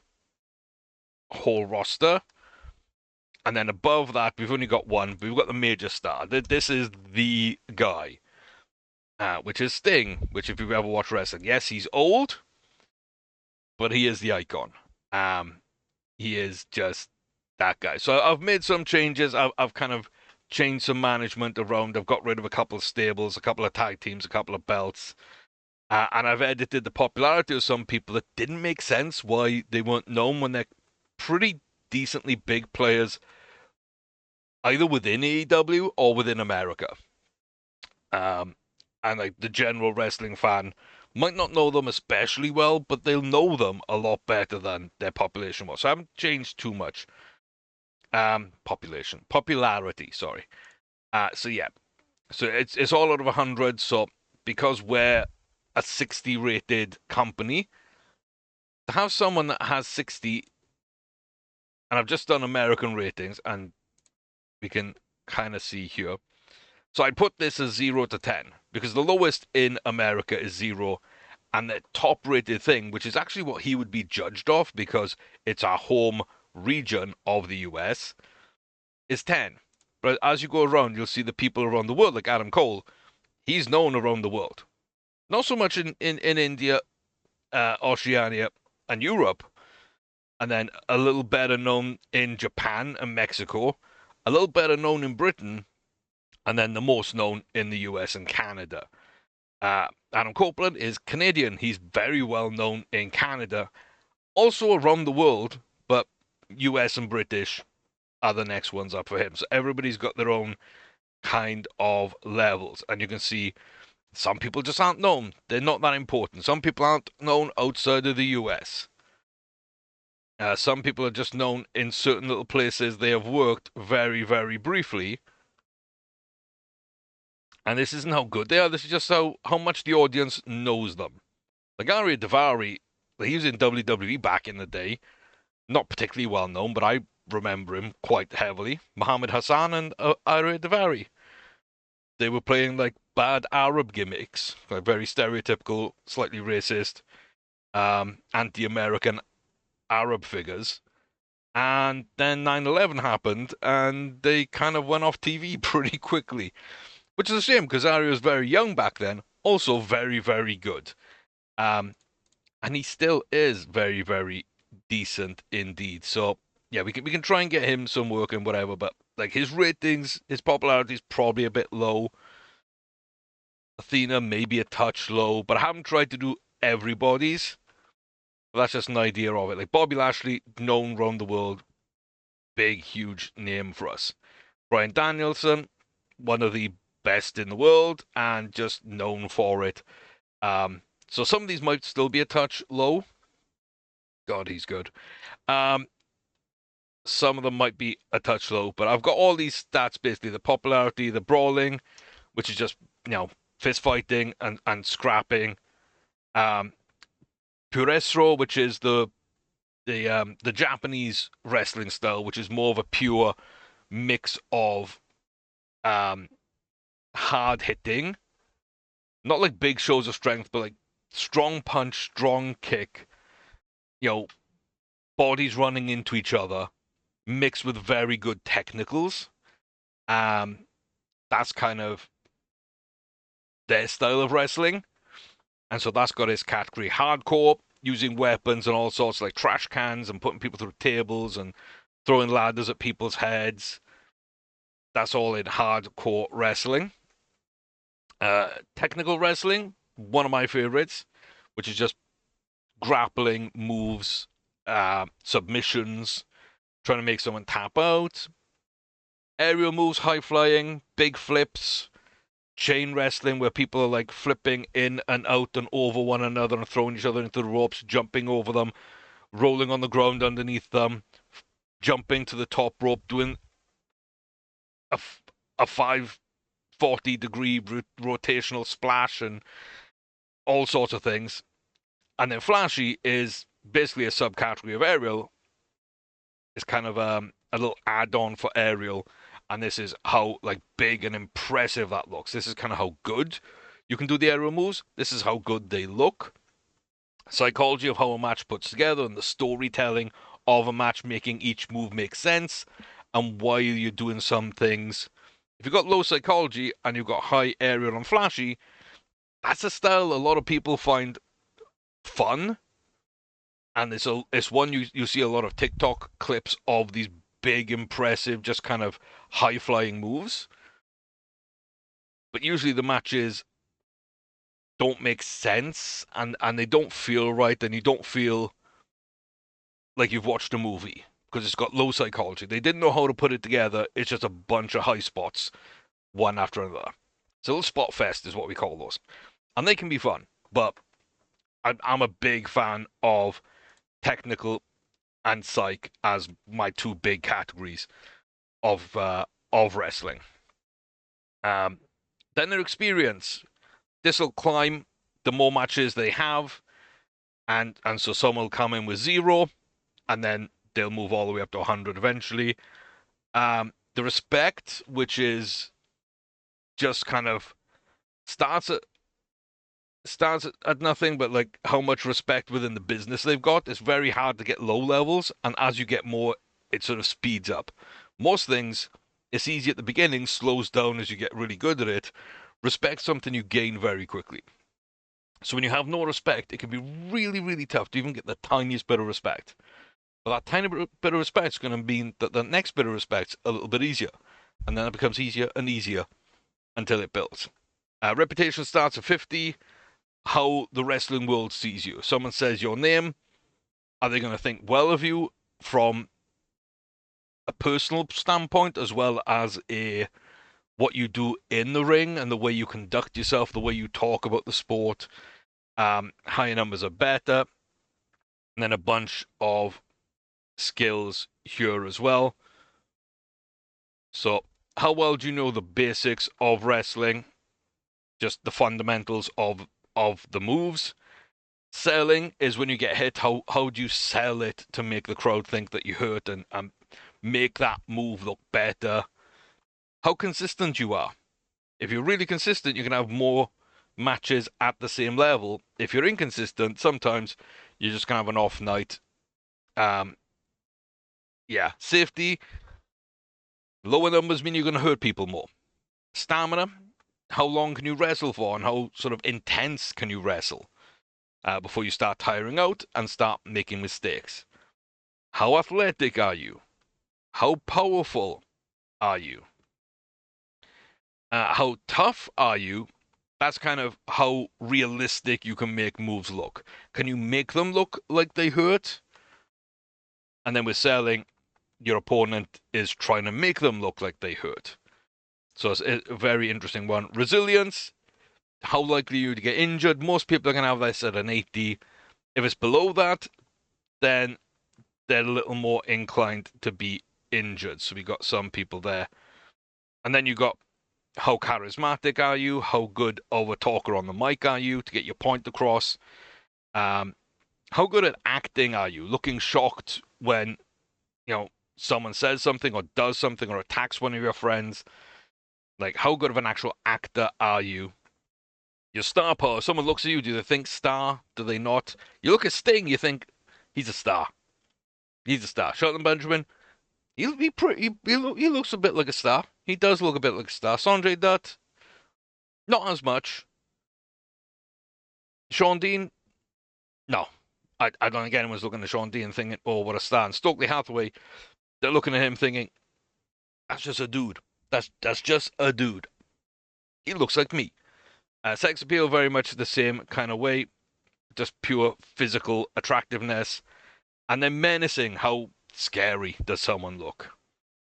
whole roster. And then above that, we've only got one. But we've got the major star. This is the guy, which is Sting. Which, if you've ever watched wrestling, yes, he's old, but he is the icon. He is just that guy. So I've made some changes. I've kind of changed some management around. I've got rid of a couple of stables, a couple of tag teams, a couple of belts. And I've edited the popularity of some people that didn't make sense why they weren't known when they're pretty decently big players, either within AEW or within America. And like the general wrestling fan might not know them especially well, but they'll know them a lot better than their population was. So I haven't changed too much. Popularity, sorry. So yeah, so it's all out of 100. So because we're a 60 rated company, to have someone that has 60, and I've just done American ratings, and we can kind of see here. So I'd put this as 0 to 10 because the lowest in America is 0, and the top rated thing, which is actually what he would be judged off because it's our home region of the US, is 10. But as you go around, you'll see the people around the world, like Adam Cole. He's known around the world. Not so much in India, Oceania, and Europe. And then a little better known in Japan and Mexico. A little better known in Britain. And then the most known in the US and Canada. Adam Copeland is Canadian. He's very well known in Canada. Also around the world, but US and British are the next ones up for him. So everybody's got their own kind of levels. And you can see some people just aren't known. They're not that important. Some people aren't known outside of the US. Some people are just known in certain little places they have worked very, very briefly. And this isn't how good they are. This is just how much the audience knows them. Like Ariya Daivari, he was in WWE back in the day. Not particularly well known, but I remember him quite heavily. Muhammad Hassan and Ariya Daivari. They were playing like bad Arab gimmicks, like very stereotypical, slightly racist, anti-American Arab figures. And then 9/11 happened, and they kind of went off TV pretty quickly. Which is a shame, because Ariya was very young back then. Also very, very good. And he still is very, very decent indeed. So, yeah, we can try and get him some work and whatever, but like his ratings, his popularity is probably a bit low. Athena maybe a touch low, but I haven't tried to do everybody's. But that's just an idea of it. Like Bobby Lashley, known around the world, big, huge name for us. Bryan Danielson, one of the best in the world, and just known for it. So some of these might still be a touch low. God, he's good. Some of them might be a touch low, but I've got all these stats basically: the popularity, the brawling, which is just fist fighting and scrapping. Puresro, which is the Japanese wrestling style, which is more of a pure mix of hard hitting, not like big shows of strength, but like strong punch, strong kick, bodies running into each other, mixed with very good technicals. That's kind of their style of wrestling. And so that's got its category. Hardcore, using weapons and all sorts, like trash cans and putting people through tables and throwing ladders at people's heads. That's all in hardcore wrestling. Technical wrestling, one of my favorites, which is just grappling moves, submissions, trying to make someone tap out. Aerial moves, high flying, big flips, chain wrestling where people are like flipping in and out and over one another and throwing each other into the ropes, jumping over them, rolling on the ground underneath them, jumping to the top rope, doing a 540-degree rotational splash and all sorts of things. And then flashy is basically a subcategory of aerial. It's kind of a little add-on for aerial, and this is how like big and impressive that looks. This is kind of how good you can do the aerial moves. This is how good they look. Psychology of how a match puts together and the storytelling of a match, making each move make sense, and why you're doing some things. If you've got low psychology and you've got high aerial and flashy, that's a style a lot of people find fun. And it's one you see a lot of TikTok clips of these big, impressive, just kind of high-flying moves. But usually the matches don't make sense, and they don't feel right, and you don't feel like you've watched a movie because it's got low psychology. They didn't know how to put it together. It's just a bunch of high spots, one after another. So a little spot fest is what we call those, and they can be fun. But I'm a big fan of technical and psych as my two big categories of wrestling. Then their experience. This will climb the more matches they have, and so some will come in with 0, and then they'll move all the way up to 100 eventually. The respect, which is just kind of starts at nothing, but like how much respect within the business they've got. It's very hard to get low levels, and as you get more, it sort of speeds up. Most things, it's easy at the beginning, slows down as you get really good at it. Respect's something you gain very quickly. So when you have no respect, it can be really, really tough to even get the tiniest bit of respect. But that tiny bit of respect is going to mean that the next bit of respect's a little bit easier. And then it becomes easier and easier until it builds. Reputation starts at 50. How the wrestling world sees you. If someone says your name, are they going to think well of you from a personal standpoint as well as what you do in the ring and the way you conduct yourself, the way you talk about the sport? Higher numbers are better. And then a bunch of skills here as well. So how well do you know the basics of wrestling? Just the fundamentals of the moves. Selling is when you get hit, how do you sell it to make the crowd think that you hurt and make that move look better? How consistent you are. If you're really consistent, you can have more matches at the same level. If you're inconsistent, sometimes you're just going to have an off night. Yeah, safety. Lower numbers mean you're going to hurt people more. Stamina. How long can you wrestle for, and how sort of intense can you wrestle before you start tiring out and start making mistakes? How athletic are you? How powerful are you? How tough are you? That's kind of how realistic you can make moves look. Can you make them look like they hurt? And then with selling, your opponent is trying to make them look like they hurt. So it's a very interesting one. Resilience. How likely are you to get injured? Most people are going to have this at an 80. If it's below that, then they're a little more inclined to be injured. So we got some people there. And then you got how charismatic are you? How good of a talker on the mic are you to get your point across? How good at acting are you? Looking shocked when, someone says something or does something or attacks one of your friends. Like, how good of an actual actor are you? Your star power. Someone looks at you, do they think star? Do they not? You look at Sting, you think he's a star. He's a star. Shelton Benjamin, he'll be pretty. He looks a bit like a star. He does look a bit like a star. Sanjay Dutt, not as much. Sean Dean, no. I don't think anyone's looking at Sean Dean thinking, oh, what a star. And Stokely Hathaway, they're looking at him thinking, that's just a dude. That's just a dude. He looks like me. Sex appeal, very much the same kind of way. Just pure physical attractiveness. And then menacing, how scary does someone look?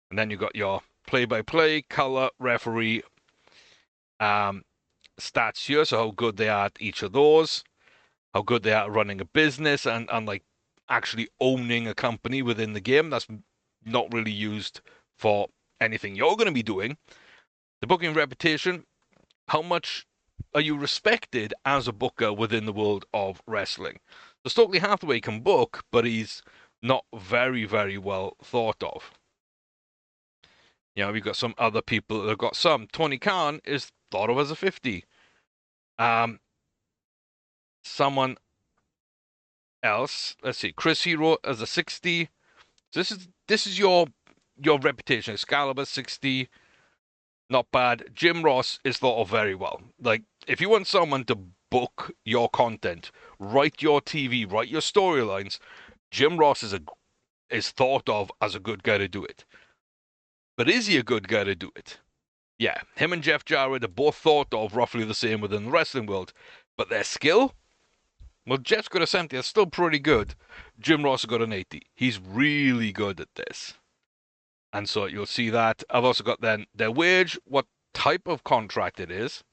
And then you got your play-by-play, color, referee, stats here, so how good they are at each of those, how good they are at running a business and like actually owning a company within the game. That's not really used for anything you're going to be doing. The booking reputation, how much are you respected as a booker within the world of wrestling? So Stokely Hathaway can book, but he's not very, very well thought of. You know, we've got some other people that have got some. Tony Khan is thought of as a 50. Someone else, let's see, Chris Hero as a 60. So this is your reputation. Excalibur 60, not bad. Jim Ross is thought of very well. Like, if you want someone to book your content, write your TV, write your storylines, Jim Ross is thought of as a good guy to do it. But is he a good guy to do it? Yeah, him and Jeff Jarrett are both thought of roughly the same within the wrestling world. But their skill? Well, Jeff's got a 70. That's still pretty good. Jim Ross has got an 80. He's get good at this. And so you'll see that. I've also got then their wage, what type of contract it is.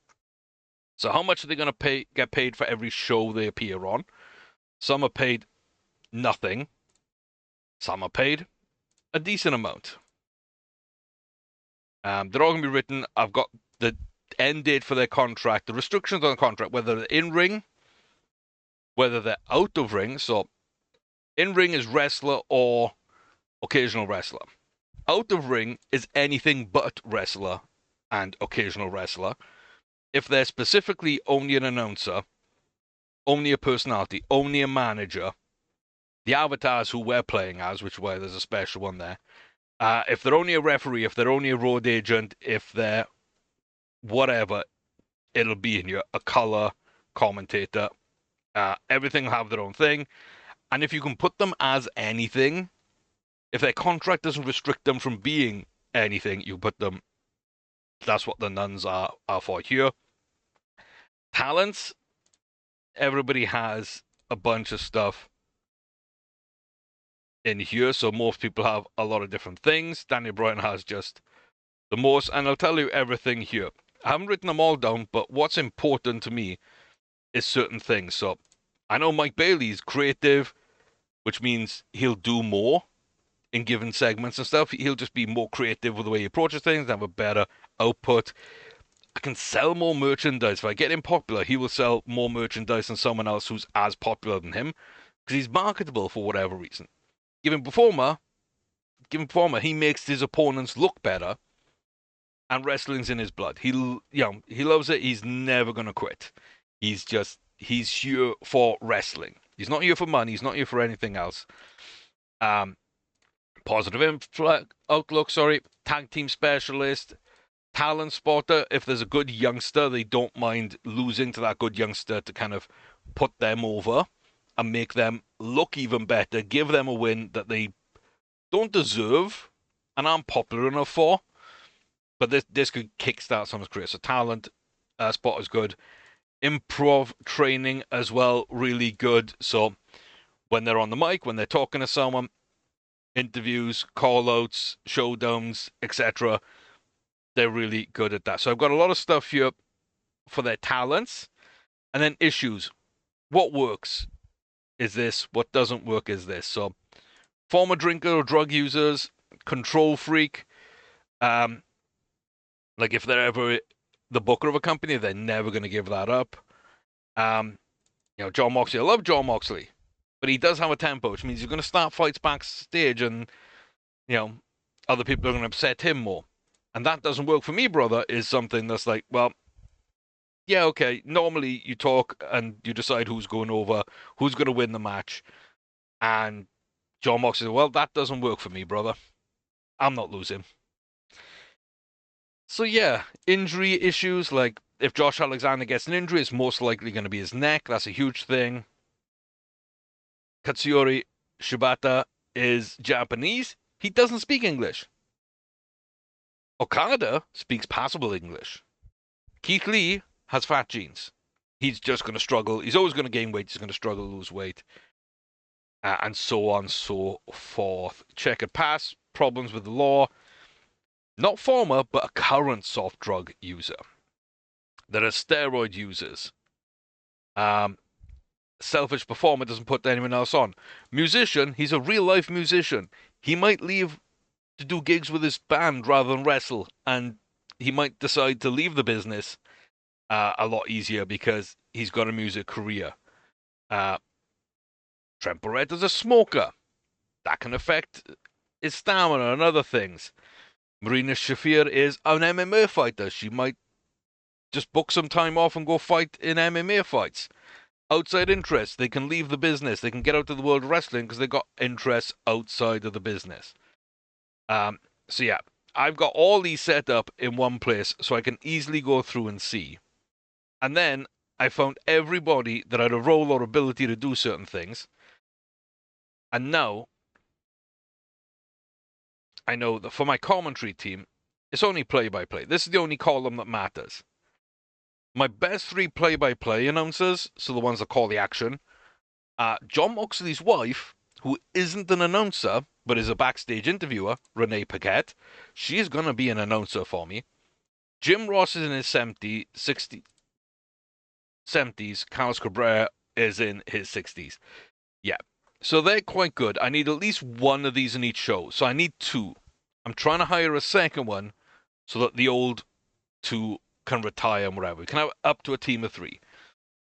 So how much are they going to get paid for every show they appear on? Some are paid nothing. Some are paid a decent amount. They're all going to be written. I've got the end date for their contract, the restrictions on the contract, whether they're in ring, whether they're out of ring. So in ring is wrestler or occasional wrestler. Out of ring is anything but wrestler and occasional wrestler. If they're specifically only an announcer, only a personality, only a manager, the avatars who we're playing as, which is why there's a special one there. If they're only a referee, if they're only a road agent, if they're whatever, it'll be in here. A color commentator. Everything will have their own thing. And if you can put them as anything, if their contract doesn't restrict them from being anything, you put them. That's what the nuns are for here. Talents. Everybody has a bunch of stuff in here, so most people have a lot of different things. Daniel Bryan has just the most, and I'll tell you everything here. I haven't written them all down, but what's important to me is certain things. So I know Mike Bailey's creative, which means he'll do more in given segments and stuff. He'll just be more creative with the way he approaches things, have a better output. I can sell more merchandise. If I get him popular, he will sell more merchandise than someone else who's as popular than him, because he's marketable for whatever reason. Given performer, he makes his opponents look better, and wrestling's in his blood. He loves it. He's never gonna quit. He's here for wrestling. He's not here for money. He's not here for anything else. Positive outlook. Tag team specialist, talent spotter. If there's a good youngster, they don't mind losing to that good youngster to kind of put them over and make them look even better, give them a win that they don't deserve and aren't popular enough for. But this could kickstart someone's career. So talent spot is good. Improv training as well, really good. So when they're on the mic, when they're talking to someone, interviews, call-outs, showdowns, etc., they're really good at that. So I've got a lot of stuff here for their talents. And then issues. What works is this. What doesn't work is this. So former drinker or drug users, control freak. Like if they're ever the booker of a company, they're never going to give that up. John Moxley. I love John Moxley, but he does have a tempo, which means he's going to start fights backstage, and other people are going to upset him more. And that doesn't work for me, brother. Is something that's like, well, yeah, okay. Normally you talk and you decide who's going over, who's going to win the match, and John Moxley said, well, that doesn't work for me, brother. I'm not losing. So yeah, injury issues, like if Josh Alexander gets an injury, it's most likely going to be his neck. That's a huge thing. Katsuyori Shibata is Japanese. He doesn't speak English. Okada speaks passable English. Keith Lee has fat genes. He's just going to struggle. He's always going to gain weight. He's going to struggle to lose weight. And so on and so forth. Checkered past, problems with the law. Not former, but a current soft drug user. There are steroid users. Selfish performer, doesn't put anyone else on. Musician, he's a real life musician. He might leave to do gigs with his band rather than wrestle, and he might decide to leave the business a lot easier because he's got a music career. Trent Barretta's a smoker. That can affect his stamina and other things. Marina Shafir is an MMA fighter. She might just book some time off and go fight in MMA fights. Outside interests, they can leave the business. They can get out of the world of wrestling because they got interests outside of the business. So yeah, I've got all these set up in one place so I can easily go through and see. And then I found everybody that had a role or ability to do certain things. And now I know that for my commentary team, it's only play-by-play. This is the only column that matters. My best 3 play-by-play announcers, so the ones that call the action, John Moxley's wife, who isn't an announcer, but is a backstage interviewer, Renee Paquette. She's going to be an announcer for me. Jim Ross is in his 70s. Carlos Cabrera is in his 60s. Yeah. So they're quite good. I need at least one of these in each show. So I need 2. I'm trying to hire a second one so that the old 2 can retire and whatever. We can have up to a team of 3.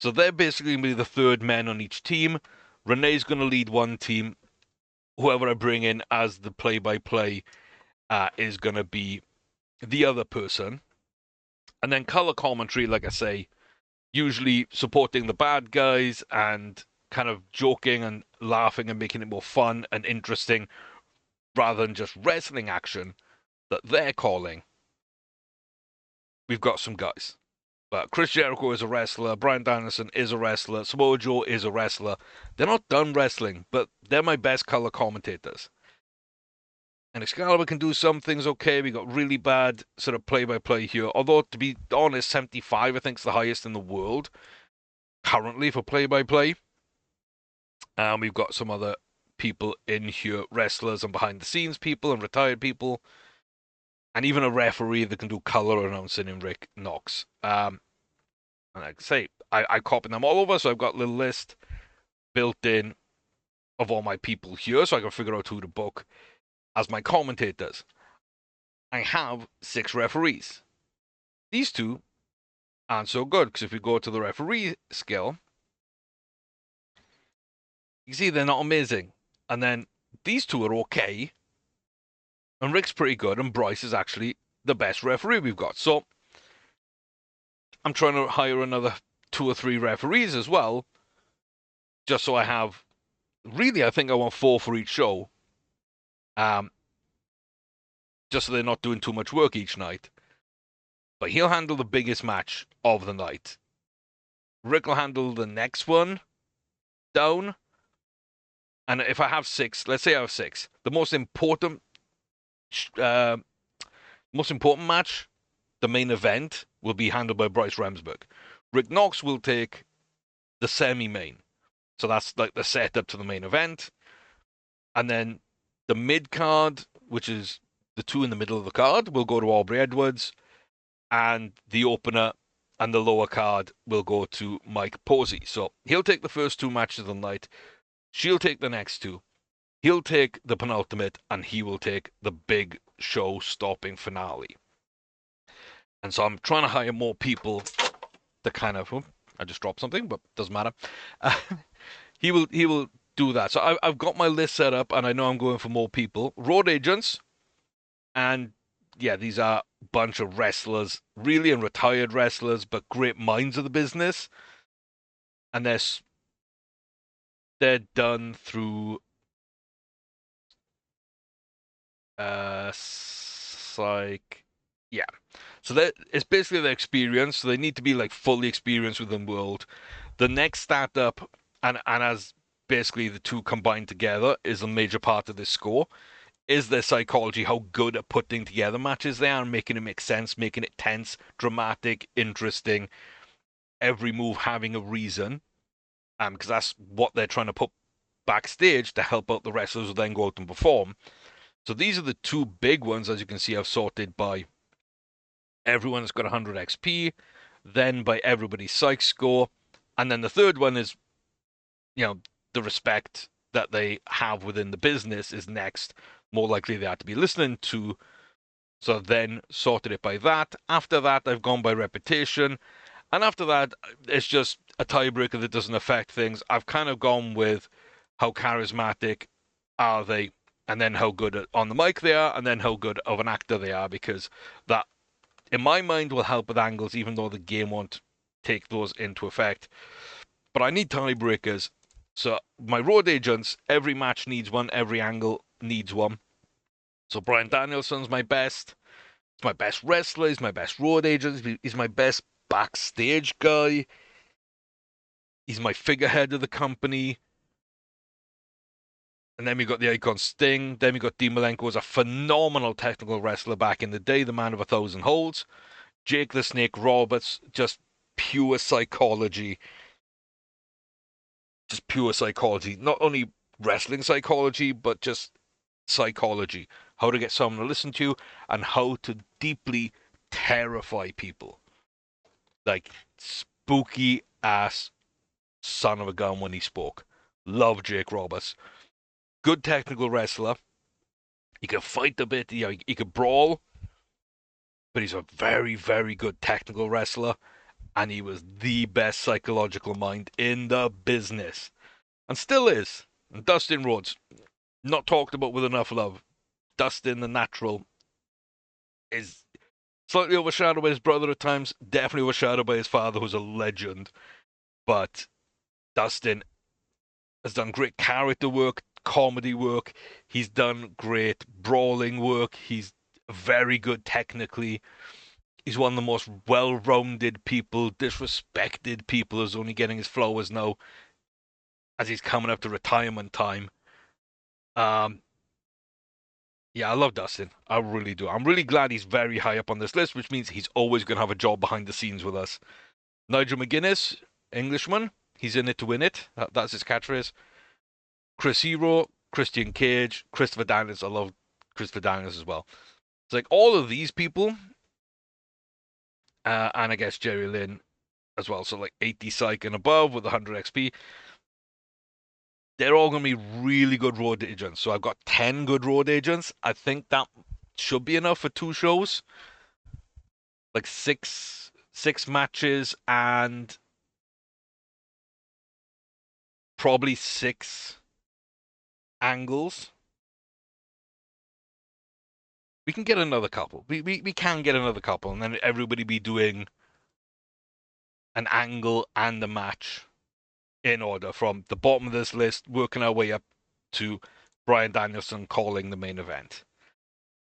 So they're basically going to be the third men on each team. Renee's going to lead one team. Whoever I bring in as the play-by-play is going to be the other person. And then color commentary, like I say, usually supporting the bad guys and kind of joking and laughing and making it more fun and interesting rather than just wrestling action that they're calling. We've got some guys. But Chris Jericho is a wrestler, Bryan Danielson is a wrestler, Samoa Joe is a wrestler. They're not done wrestling, but they're my best color commentators. And Excalibur can do some things okay. We got really bad sort of play-by-play here. Although, to be honest, 75 I think is the highest in the world currently for play-by-play. And we've got some other people in here, wrestlers and behind-the-scenes people and retired people. And even a referee that can do color announcing in Rick Knox. And like I say, I copied them all over, so I've got a little list built in of all my people here, so I can figure out who to book as my commentators. I have 6 referees. These 2 aren't so good, because if we go to the referee skill, you see they're not amazing. And then these 2 are okay, and Rick's pretty good, and Bryce is actually the best referee we've got. So I'm trying to hire another 2 or 3 referees as well, just so I have, really I think I want 4 for each show, just so they're not doing too much work each night. But he'll handle the biggest match of the night. Rick will handle the next one down. And if I have 6, let's say I have 6, the most important match, the main event, will be handled by Bryce Remsburg. Rick Knox will take the semi-main. So that's like the setup to the main event. And then the mid-card, which is the 2 in the middle of the card, will go to Aubrey Edwards. And the opener and the lower card will go to Mike Posey. So he'll take the first 2 matches of the night. She'll take the next 2. He'll take the penultimate, and he will take the big show-stopping finale. And so I'm trying to hire more people to kind of... Oh, I just dropped something, but doesn't matter. He will do that. So I've got my list set up, and I know I'm going for more people. Road agents, and yeah, these are a bunch of wrestlers, really, and retired wrestlers, but great minds of the business. And they're done through yeah. So it's basically their experience. So they need to be like fully experienced within the world. The next startup, and as basically the 2 combined together, is a major part of this score. Is their psychology, how good at putting together matches they are and making it make sense, making it tense, dramatic, interesting, every move having a reason, because that's what they're trying to put backstage to help out the wrestlers who then go out and perform. So these are the 2 big ones, as you can see, I've sorted by everyone that's got 100 XP, then by everybody's psych score, and then the third one is, the respect that they have within the business is next more likely they are to be listening to. So then sorted it by that. After that, I've gone by reputation. And after that, it's just a tiebreaker that doesn't affect things. I've kind of gone with how charismatic are they, and then how good on the mic they are, and then how good of an actor they are, because that, in my mind, will help with angles, even though the game won't take those into effect. But I need tiebreakers. So my road agents, every match needs one, every angle needs one. So Bryan Danielson's my best. He's my best wrestler. He's my best road agent. He's my best backstage guy. He's my figurehead of the company. And then we got the icon Sting. Then we got Dean Malenko, was a phenomenal technical wrestler back in the day, the man of 1,000 holds. Jake the Snake Roberts, just pure psychology. Just pure psychology. Not only wrestling psychology, but just psychology. How to get someone to listen to you, and how to deeply terrify people. Like, spooky ass son of a gun when he spoke. Love Jake Roberts. Good technical wrestler. He can fight a bit, he can brawl, but he's a very, very good technical wrestler, and he was the best psychological mind in the business, and still is. And Dustin Rhodes, not talked about with enough love. Dustin, the natural, is slightly overshadowed by his brother at times, definitely overshadowed by his father, who's a legend, but Dustin has done great character work, comedy work. He's done great brawling work. He's very good technically. He's one of the most well-rounded people, disrespected people, is only getting his flowers now as he's coming up to retirement time. Yeah, I love Dustin. I really do. I'm really glad he's very high up on this list, which means he's always going to have a job behind the scenes with us. Nigel McGuinness, Englishman. He's in it to win it. That's his catchphrase. Chris Hero, Christian Cage, Christopher Daniels. I love Christopher Daniels as well. It's like all of these people, and I guess Jerry Lynn as well. So like 80 psych and above with 100 XP. They're all going to be really good road agents. So I've got 10 good road agents. I think that should be enough for 2 shows. Like six matches and probably 6 angles. We can get another couple. We can get another couple, and then everybody be doing an angle and a match in order from the bottom of this list, working our way up to Bryan Danielson calling the main event.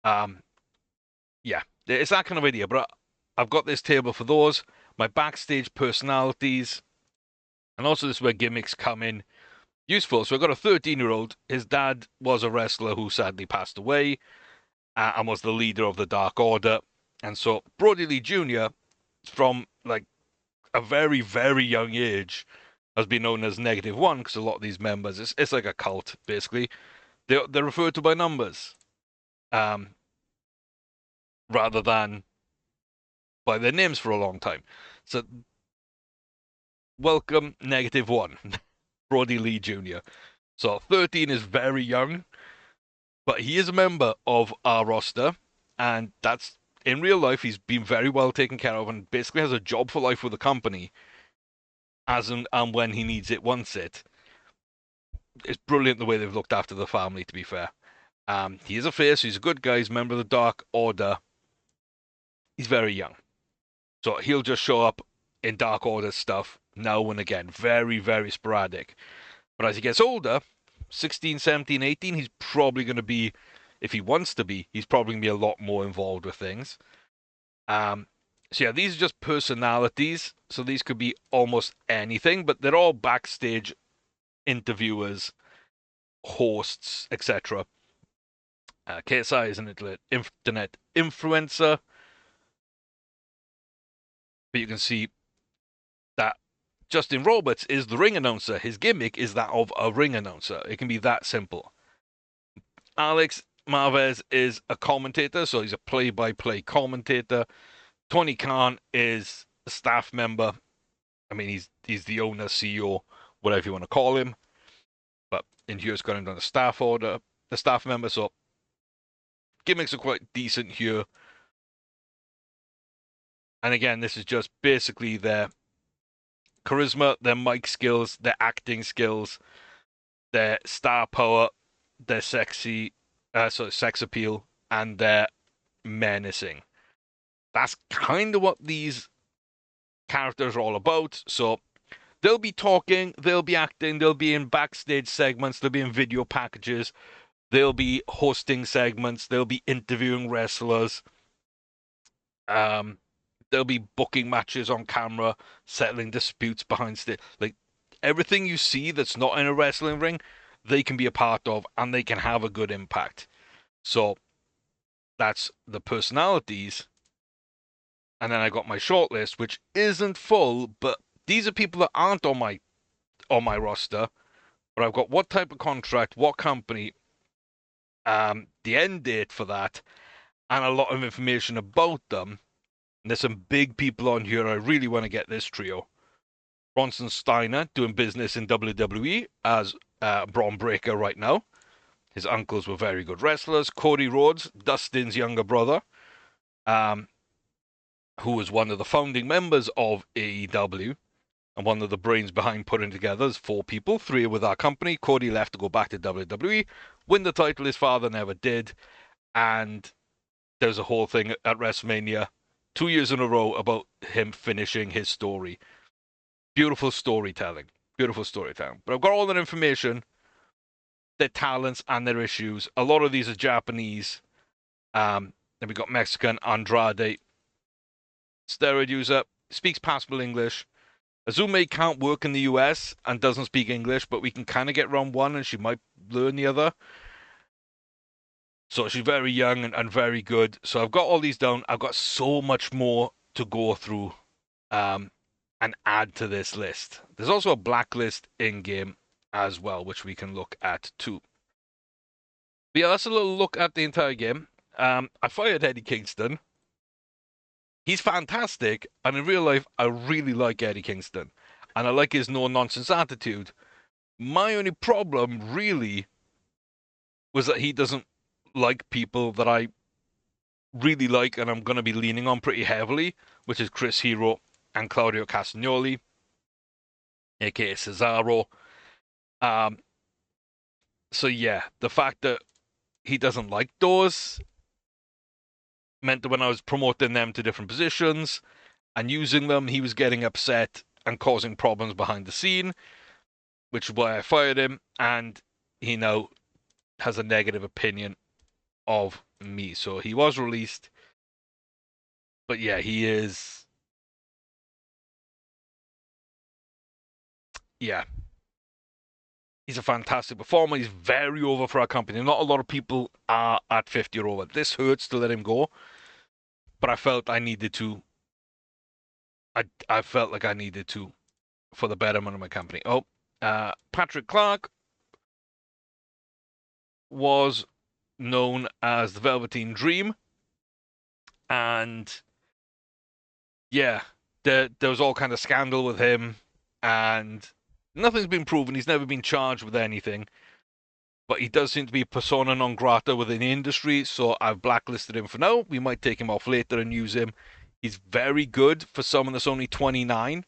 Yeah, it's that kind of idea. But I've got this table for those, my backstage personalities, and also this is where gimmicks come in useful. So I've got a 13-year-old. His dad was a wrestler who sadly passed away, and was the leader of the Dark Order. And so Brody Lee Jr., from like a very, very young age, has been known as -1, because a lot of these members, it's like a cult, basically. They're referred to by numbers, rather than by their names for a long time. So, welcome, -1, Brody Lee Jr. So 13 is very young, but he is a member of our roster, and that's, in real life, he's been very well taken care of, and basically has a job for life with the company, as and when he needs it, wants it. It's brilliant the way they've looked after the family, to be fair. He is a face, he's a good guy, he's a member of the Dark Order. He's very young. So he'll just show up in Dark Order stuff now and again. Very, very sporadic. But as he gets older, 16, 17, 18, he's probably going to be, if he wants to be, he's probably going to be a lot more involved with things. So yeah, these are just personalities. So these could be almost anything, but they're all backstage interviewers, hosts, etc. KSI is an internet influencer, but you can see that Justin Roberts is the ring announcer. His gimmick is that of a ring announcer. It can be that simple. Alex Marvez is a commentator, so he's a play-by-play commentator. Tony Khan is a staff member. I mean, he's the owner, CEO, whatever you want to call him. But in here has gone into the staff member, so gimmicks are quite decent here. And again, this is just basically their charisma, their mic skills, their acting skills, their star power, their sex appeal, and their menacing. That's kind of what these characters are all about. So they'll be talking, they'll be acting, they'll be in backstage segments, they'll be in video packages, they'll be hosting segments, they'll be interviewing wrestlers. They'll be booking matches on camera, settling disputes behind stage. Like everything you see that's not in a wrestling ring, they can be a part of, and they can have a good impact. So that's the personalities. And then I got my shortlist, which isn't full, but these are people that aren't on my roster. But I've got what type of contract, what company, the end date for that, and a lot of information about them. And there's some big people on here. I really want to get this trio. Bronson Steiner doing business in WWE as Braun Breaker right now. His uncles were very good wrestlers. Cody Rhodes, Dustin's younger brother, who was one of the founding members of AEW and one of the brains behind putting together. There's 4 people, 3 are with our company. Cody left to go back to WWE, win the title his father never did, and there's a whole thing at WrestleMania 2 years in a row about him finishing his story. Beautiful storytelling. Beautiful storytelling. But I've got all that information, their talents and their issues. A lot of these are Japanese. Then we got Mexican Andrade, steroid user, speaks passable English. Azume can't work in the US and doesn't speak English, but we can kind of get around one and she might learn the other. So she's very young and very good. So I've got all these down. I've got so much more to go through and add to this list. There's also a blacklist in-game as well, which we can look at too. But yeah, that's a little look at the entire game. I fired Eddie Kingston. He's fantastic, and in real life, I really like Eddie Kingston. And I like his no-nonsense attitude. My only problem, really, was that he doesn't like people that I really like and I'm going to be leaning on pretty heavily, which is Chris Hero and Claudio Castagnoli, a.k.a. Cesaro. So yeah, the fact that he doesn't like those meant that when I was promoting them to different positions and using them, he was getting upset and causing problems behind the scene, which is why I fired him, and he now has a negative opinion of me. So he was released. But yeah, he is... Yeah. He's a fantastic performer. He's very over for our company. Not a lot of people are at 50 or over. This hurts to let him go, but I felt I needed to. I felt like I needed to for the betterment of my company. Patrick Clark was known as the Velveteen Dream, and yeah, there was all kind of scandal with him, and nothing's been proven. He's never been charged with anything, but he does seem to be persona non grata within the industry, so I've blacklisted him for now. We might take him off later and use him. He's very good for someone that's only 29.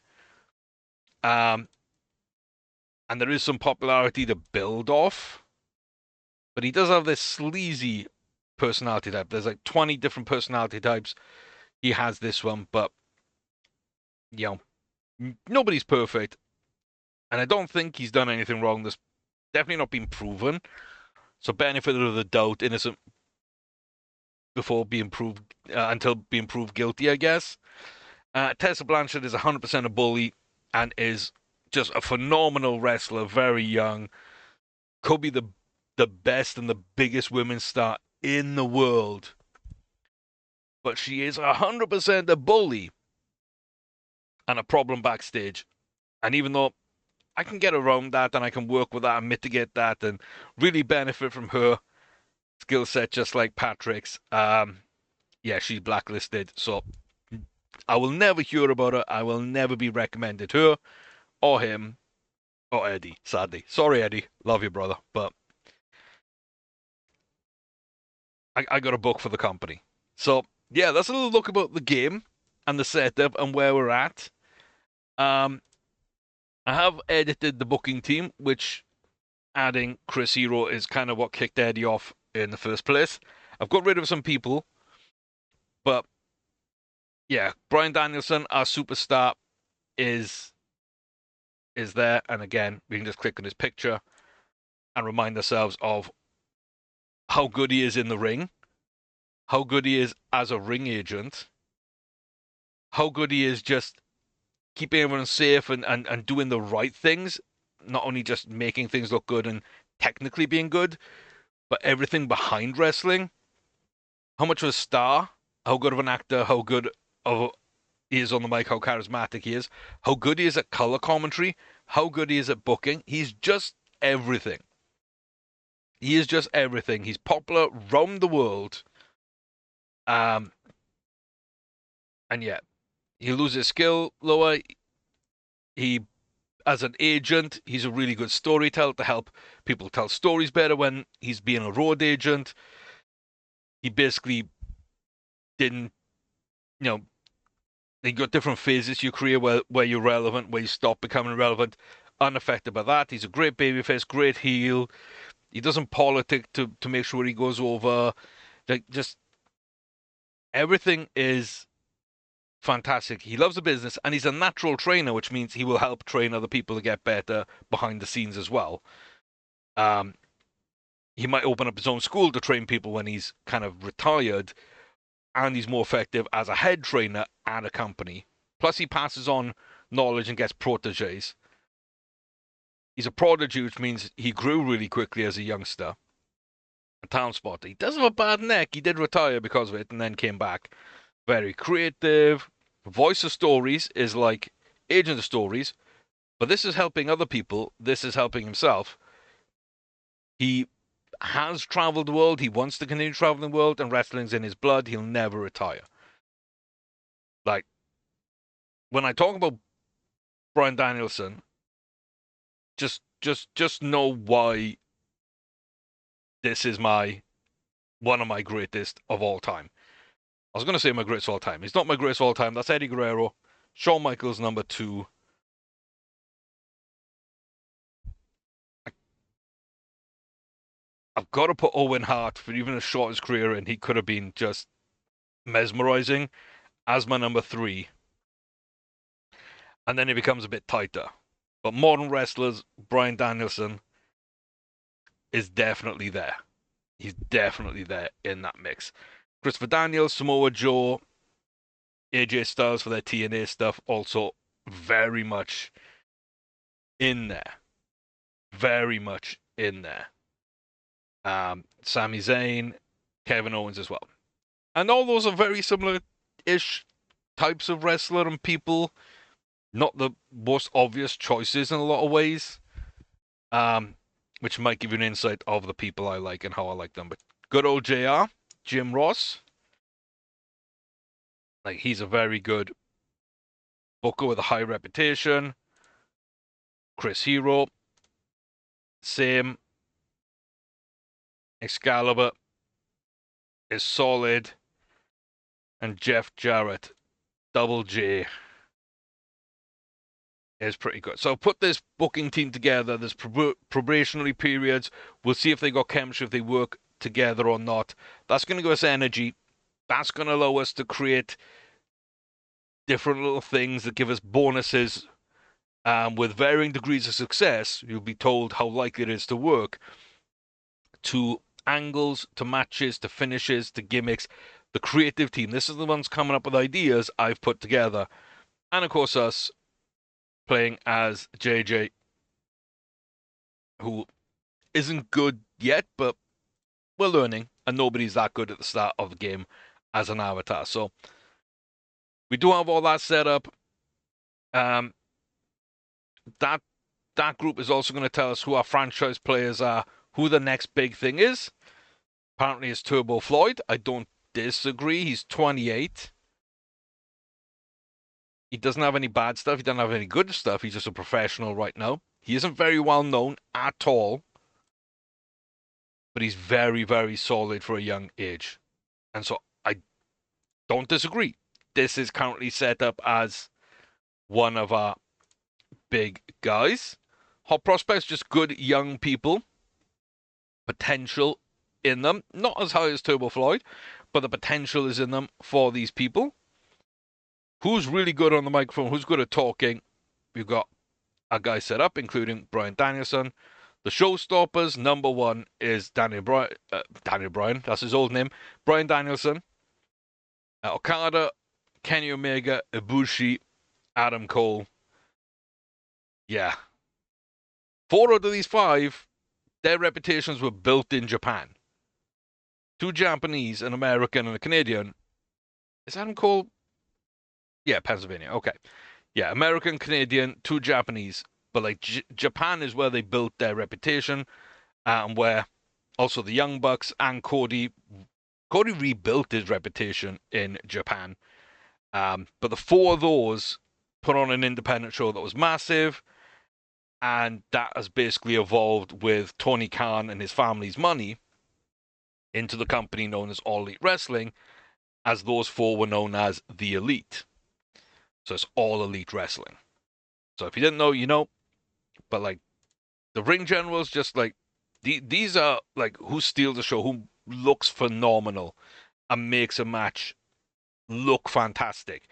And there is some popularity to build off, but he does have this sleazy personality type. There's like 20 different personality types. He has this one, but you know, nobody's perfect. And I don't think he's done anything wrong. There's definitely not been proven. So benefit of the doubt, innocent before being proved, until being proved guilty, I guess. Tessa Blanchard is 100% a bully and is just a phenomenal wrestler, very young. Could be the best and the biggest women's star in the world. But she is 100% a bully and a problem backstage. And even though I can get around that and I can work with that and mitigate that and really benefit from her skill set, just like Patrick's, yeah, she's blacklisted. So I will never hear about her. I will never be recommended her or him. Oh, Eddie, sadly. Sorry, Eddie. Love you, brother. But I got a book for the company. So, yeah, that's a little look about the game and the setup and where we're at. Um, I have edited the booking team, which adding Chris Hero is kind of what kicked Eddie off in the first place. I've got rid of some people, but yeah, Brian Danielson, our superstar, is there. And again, we can just click on his picture and remind ourselves of how good he is in the ring, how good he is as a ring agent, how good he is just keeping everyone safe and doing the right things, not only just making things look good and technically being good, but everything behind wrestling. How much of a star, how good of an actor, how good of he is on the mic, how charismatic he is, how good he is at color commentary, how good he is at booking. He's just everything. He is just everything. He's popular round the world. Um, and yeah, he loses skill lower. He, as an agent, he's a really good storyteller to help people tell stories better when he's being a road agent. He basically didn't, you know, you got different phases to your career where you're relevant, where you stop becoming relevant, unaffected by that. He's a great babyface, great heel. He doesn't politic to make sure he goes over. Like, just everything is fantastic. He loves the business, and he's a natural trainer, which means he will help train other people to get better behind the scenes as well. Um, he might open up his own school to train people when he's kind of retired, and he's more effective as a head trainer at a company. Plus, he passes on knowledge and gets proteges. He's a prodigy, which means he grew really quickly as a youngster. A town spotter. He does have a bad neck. He did retire because of it and then came back. Very creative. Voice of stories is like agent of stories, but this is helping other people. This is helping himself. He has traveled the world. He wants to continue traveling the world, and wrestling's in his blood. He'll never retire. Like, when I talk about Brian Danielson, just know why this is one of my greatest of all time. I was going to say my greatest of all time. He's not my greatest of all time. That's Eddie Guerrero. Shawn Michaels, number 2. I've got to put Owen Hart for even as short his career, and he could have been just mesmerizing as my number 3. And then it becomes a bit tighter. But modern wrestlers, Brian Danielson is definitely there. He's definitely there in that mix. Christopher Daniels, Samoa Joe, AJ Styles for their TNA stuff, also very much in there. Very much in there. Sami Zayn, Kevin Owens as well. And all those are very similar-ish types of wrestler and people. Not the most obvious choices in a lot of ways. Which might give you an insight of the people I like and how I like them. But good old JR, Jim Ross. Like, he's a very good booker with a high reputation. Chris Hero, same. Excalibur is solid. And Jeff Jarrett, Double J, is pretty good. So put this booking team together. There's probationary periods. We'll see if they got chemistry, if they work together or not. That's going to give us energy. That's going to allow us to create different little things that give us bonuses. With varying degrees of success, you'll be told how likely it is to work. To angles, to matches, to finishes, to gimmicks. The creative team. This is the ones coming up with ideas I've put together. And of course us playing as JJ, who isn't good yet, but we're learning. And nobody's that good at the start of the game as an avatar. So we do have all that set up. That group is also going to tell us who our franchise players are, who the next big thing is. Apparently it's Turbo Floyd. I don't disagree. He's 28. He doesn't have any bad stuff. He doesn't have any good stuff. He's just a professional right now. He isn't very well known at all, but he's very, very solid for a young age. And so I don't disagree. This is currently set up as one of our big guys. Hot prospects, just good young people. Potential in them. Not as high as Turbo Floyd, but the potential is in them for these people. Who's really good on the microphone? Who's good at talking? We've got a guy set up, including Bryan Danielson. The showstoppers, number one is Daniel Bryan, that's his old name. Bryan Danielson, Okada, Kenny Omega, Ibushi, Adam Cole. Yeah. 4 out of these 5, their reputations were built in Japan. 2 Japanese, an American, and a Canadian. Is Adam Cole? Yeah, Pennsylvania. Okay. Yeah, American, Canadian, 2 Japanese. But like Japan is where they built their reputation, and where also the Young Bucks and Cody rebuilt his reputation in Japan. But the 4 of those put on an independent show that was massive, and that has basically evolved with Tony Khan and his family's money into the company known as All Elite Wrestling, as those 4 were known as the Elite. So it's All Elite Wrestling. So if you didn't know, you know. But like the ring generals, just like these are like who steals the show, who looks phenomenal and makes a match look fantastic.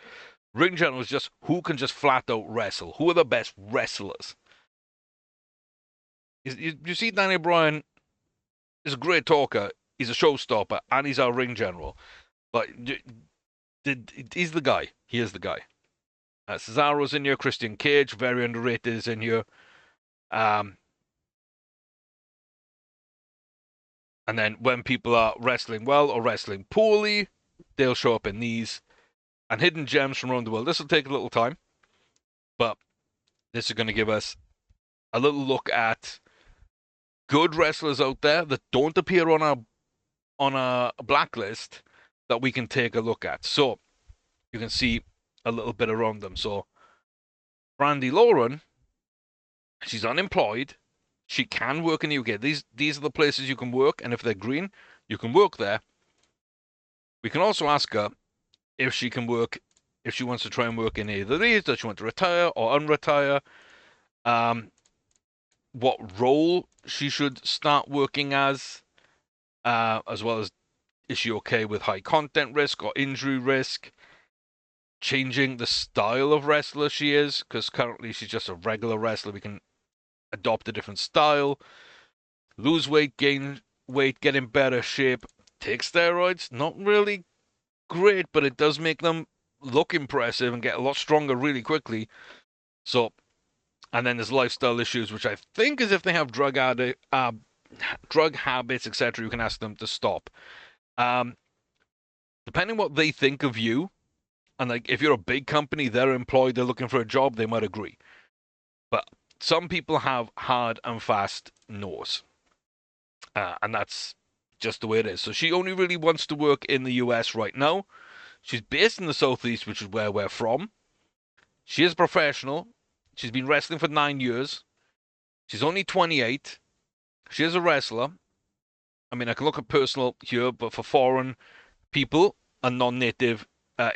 Ring generals, just who can just flat out wrestle. Who are the best wrestlers? You see, Daniel Bryan is a great talker. He's a showstopper, and he's our ring general. But he's the guy. He is the guy. Cesaro's in here. Christian Cage, very underrated, is in here. And then when people are wrestling well or wrestling poorly, they'll show up in these. And hidden gems from around the world. This will take a little time, but this is going to give us a little look at good wrestlers out there that don't appear on a blacklist that we can take a look at. So you can see a little bit around them. So Brandy Lauren, she's unemployed. She can work in the UK. These are the places you can work, and if they're green, you can work there. We can also ask her if she can work, if she wants to try and work in either of these. Does she want to retire or unretire? What role she should start working as well as is she okay with high content risk or injury risk? Changing the style of wrestler she is, because currently she's just a regular wrestler. We can adopt a different style. Lose weight, gain weight, get in better shape. Take steroids, not really great, but it does make them look impressive and get a lot stronger really quickly. So, and then there's lifestyle issues, which I think is if they have drug habits, etc., you can ask them to stop. Depending what they think of you, and like if you're a big company, they're employed, they're looking for a job, they might agree. But some people have hard and fast no's, and that's just the way it is. So she only really wants to work in the US right now. She's based in the Southeast, which is where we're from. She is a professional. She's been wrestling for 9 years. She's only 28. She is a wrestler. I mean, I can look at personal here, but for foreign people and non-native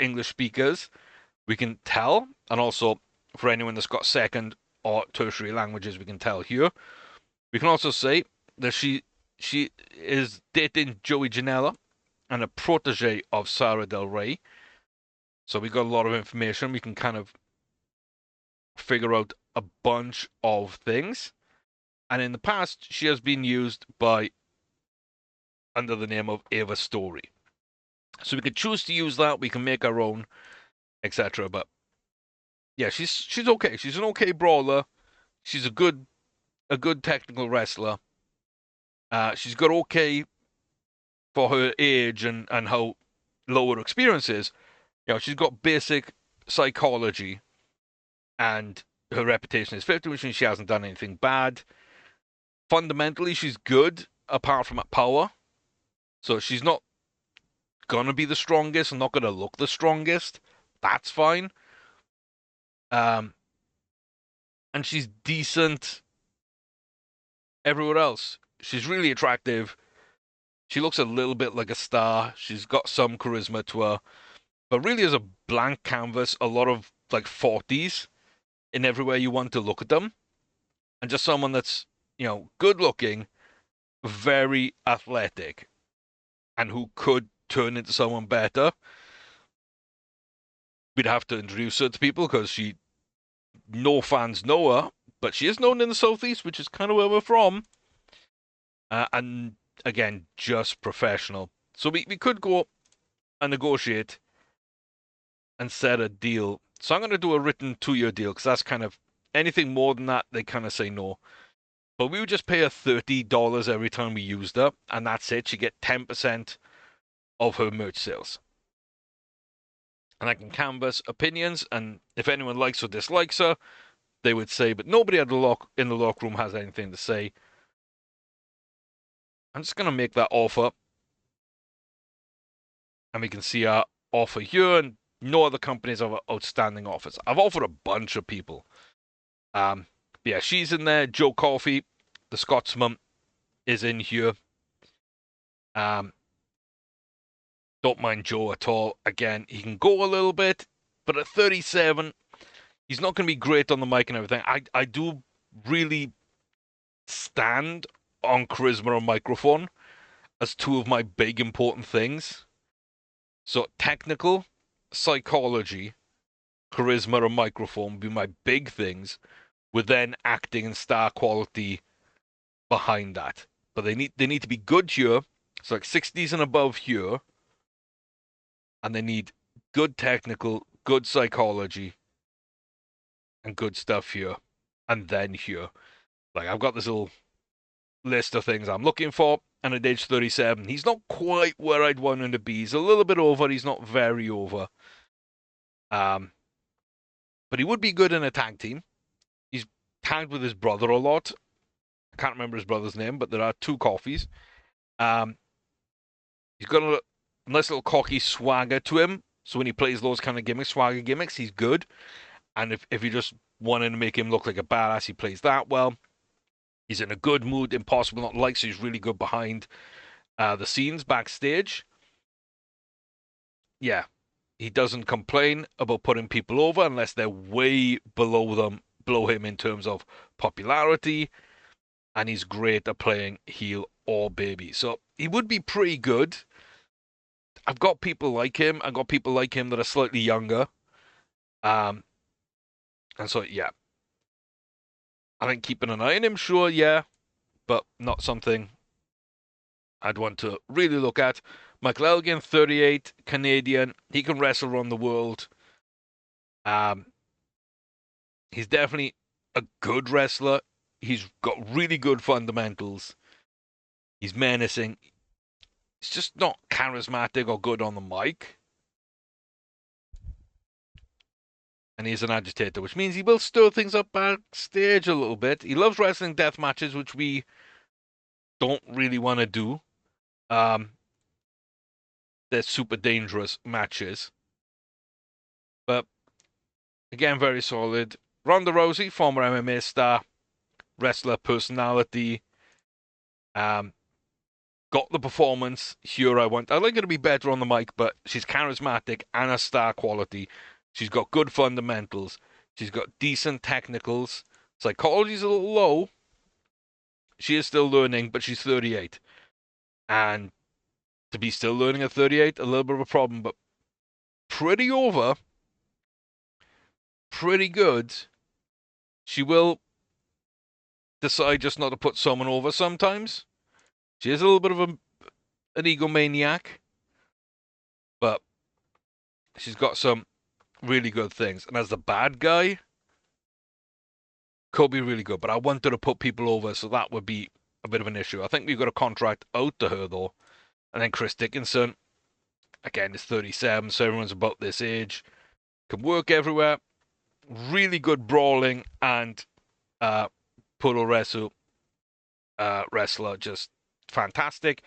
English speakers, we can tell. And also for anyone that's got second or tertiary languages, we can tell here. We can also say that she is dating Joey Janela and a protege of Sara Del Rey. So we got a lot of information. We can kind of figure out a bunch of things. And in the past, she has been used under the name of Ava Story. So we could choose to use that. We can make our own, etc. But yeah, she's okay. She's an okay brawler. She's a good technical wrestler. She's got okay for her age and how low her experience is. You know, she's got basic psychology, and her reputation is 50, which means she hasn't done anything bad. Fundamentally, she's good, apart from at power. So she's not gonna be the strongest and not gonna look the strongest. That's fine. And she's decent everywhere else, she's really attractive. She looks a little bit like a star. She's got some charisma to her, but really is a blank canvas. A lot of like 40s in everywhere you want to look at them, and just someone that's good looking, very athletic, and who could turn into someone better. We'd have to introduce her to people because no fans know her, but she is known in the Southeast, which is kind of where we're from. And again, just professional. So we could go and negotiate and set a deal. So I'm going to do a written 2-year deal because that's kind of anything more than that, they kind of say no. But we would just pay her $30 every time we used her, and that's it. She get 10% of her merch sales. And I can canvass opinions, and if anyone likes or dislikes her, they would say, but nobody in the locker room has anything to say. I'm just going to make that offer, and we can see our offer here, and no other companies have outstanding offers. I've offered a bunch of people. Yeah, she's in there. Joe Coffey, the Scotsman, is in here. Don't mind Joe at all. Again, he can go a little bit, but at 37, he's not going to be great on the mic and everything. I do really stand on charisma and microphone as two of my big important things. So technical, psychology, charisma and microphone be my big things, with then acting and star quality behind that. But they need to be good here. So like 60s and above here. And they need good technical, good psychology, and good stuff here. And then here. Like I've got this little list of things I'm looking for. And at age 37, he's not quite where I'd want him to be. He's a little bit over. He's not very over. But he would be good in a tag team. He's tagged with his brother a lot. I can't remember his brother's name, but there are two Coffees. He's got a nice little cocky swagger to him. So when he plays those kind of gimmicks, swagger gimmicks, he's good. And if you just wanted to make him look like a badass, he plays that well. He's in a good mood. Impossible not to like, so he's really good behind the scenes backstage. Yeah, he doesn't complain about putting people over unless they're way below him in terms of popularity. And he's great at playing heel or baby. So he would be pretty good. I've got people like him. I've got people like him that are slightly younger. And so, yeah. I think keeping an eye on him, sure, yeah. But not something I'd want to really look at. Michael Elgin, 38, Canadian. He can wrestle around the world. He's definitely a good wrestler. He's got really good fundamentals. He's menacing. He's just not charismatic or good on the mic. And he's an agitator, which means he will stir things up backstage a little bit. He loves wrestling death matches, which we don't really want to do. They're super dangerous matches. But, again, very solid. Ronda Rousey, former MMA star, wrestler personality. Got the performance here I want. I'd like her to be better on the mic, but she's charismatic and a star quality. She's got good fundamentals. She's got decent technicals. Psychology's a little low. She is still learning, but she's 38. And to be still learning at 38, a little bit of a problem, but pretty over. Pretty good. She will decide just not to put someone over sometimes. She is a little bit of an egomaniac, but she's got some really good things. And as the bad guy, could be really good. But I wanted to put people over, so that would be a bit of an issue. I think we've got a contract out to her, though. And then Chris Dickinson, again, is 37, so everyone's about this age. Can work everywhere. Really good brawling and pulo wrestler, just fantastic,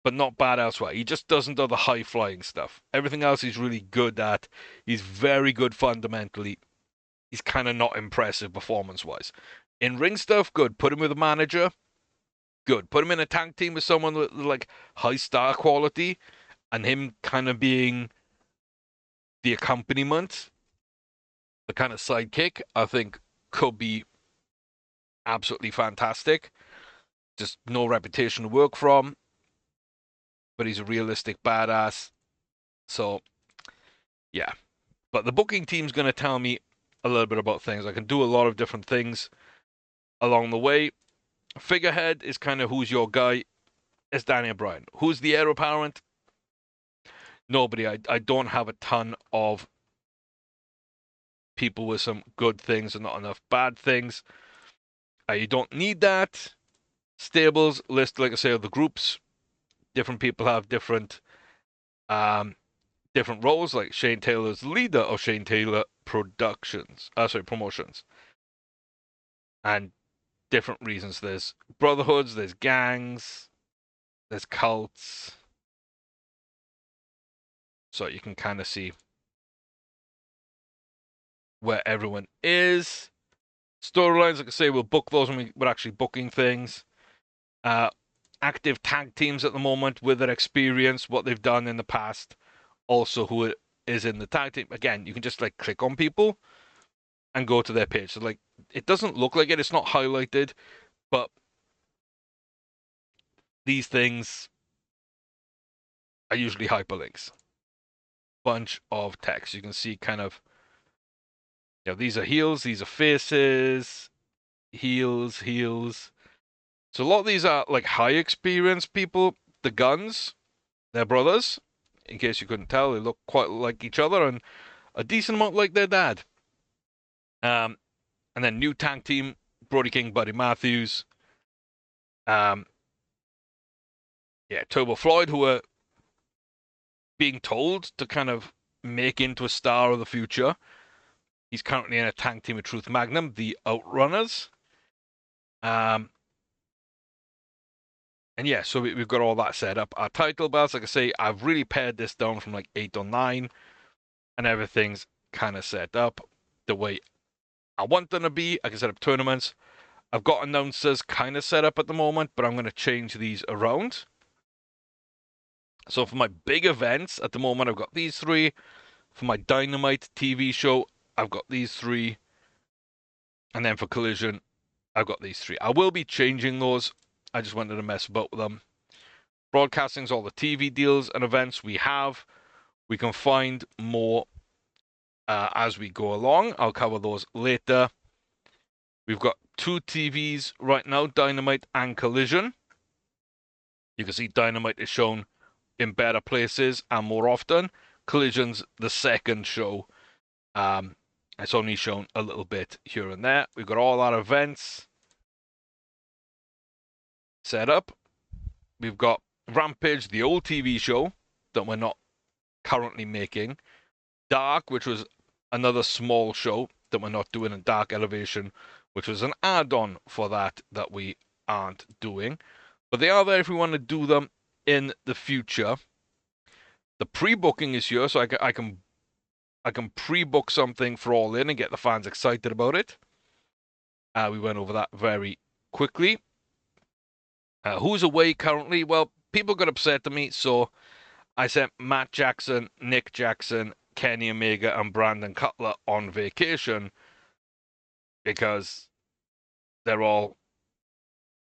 but not bad elsewhere. He just doesn't do the high-flying stuff. Everything else he's really good at. He's very good fundamentally. He's kind of not impressive performance-wise. In-ring stuff, good. Put him with a manager. good. Put him in a tag team with someone with like high star quality, and him kind of being the accompaniment, the kind of sidekick, I think could be absolutely fantastic. Just no reputation to work from, but he's a realistic badass. So, yeah. But the booking team's going to tell me a little bit about things. I can do a lot of different things along the way. Figurehead is kind of who's your guy. It's Daniel Bryan. Who's the heir apparent? Nobody. I don't have a ton of people with some good things and not enough bad things. You don't need that. Stables list, like I say, of the groups. Different people have different different roles. Like Shane Taylor's leader of Shane Taylor Promotions, and different reasons. There's brotherhoods, there's gangs, there's cults. So you can kind of see where everyone is. Storylines, like I say, we'll book those when we're actually booking things. Active tag teams at the moment with their experience, what they've done in the past, also who is in the tag team. Again, you can just like click on people and go to their page. So like, it doesn't look like it, it's not highlighted, but these things are usually hyperlinks. Bunch of text. You can see kind of, these are heels, these are faces, heels. So a lot of these are like high experience people. The Guns, they're brothers. In case you couldn't tell, they look quite like each other and a decent amount like their dad. And then new tag team, Brody King, Buddy Matthews. Turbo Floyd, who are being told to kind of make into a star of the future. He's currently in a tag team with Truth Magnum, the Outrunners. And yeah, so we've got all that set up. Our title belts, like I say, I've really pared this down from like 8 or 9, and everything's kind of set up the way I want them to be. I can set up tournaments. I've got announcers kind of set up at the moment, but I'm going to change these around. So for my big events, at the moment, I've got these 3. For my Dynamite TV show, I've got these 3. And then for Collision, I've got these 3. I will be changing those. I just wanted to mess about with them. Broadcasting's all the TV deals and events we have. We can find more as we go along. I'll cover those later. We've got 2 TVs right now, Dynamite and Collision. You can see Dynamite is shown in better places and more often. Collision's the second show. It's only shown a little bit here and there. We've got all our events set up. We've got Rampage, the old TV show that we're not currently making. Dark, which was another small show that we're not doing, and Dark Elevation, which was an add-on for that we aren't doing. But they are there if we want to do them in the future. The pre-booking is here, so I can pre-book something for All In and get the fans excited about it. We went over that very quickly. Who's away currently? Well, people got upset at me, so I sent Matt Jackson, Nick Jackson, Kenny Omega, and Brandon Cutler on vacation because they're all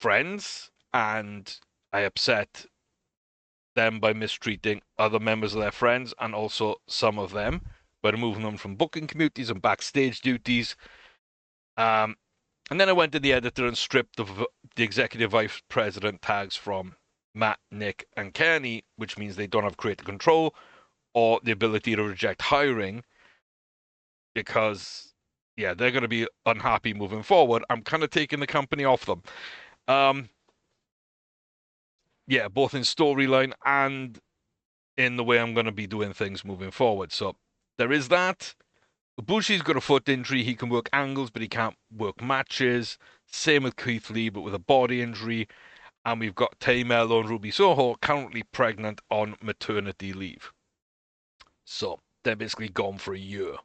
friends, and I upset them by mistreating other members of their friends and also some of them by removing them from booking committees and backstage duties. And then I went to the editor and stripped the executive vice president tags from Matt, Nick, and Kenny, which means they don't have creative control or the ability to reject hiring because, they're going to be unhappy moving forward. I'm kind of taking the company off them. Both in storyline and in the way I'm going to be doing things moving forward. So there is that. Ibushi's got a foot injury. He can work angles, but he can't work matches. Same with Keith Lee, but with a body injury. And we've got Tay Mello and Ruby Soho currently pregnant on maternity leave. So they're basically gone for a year.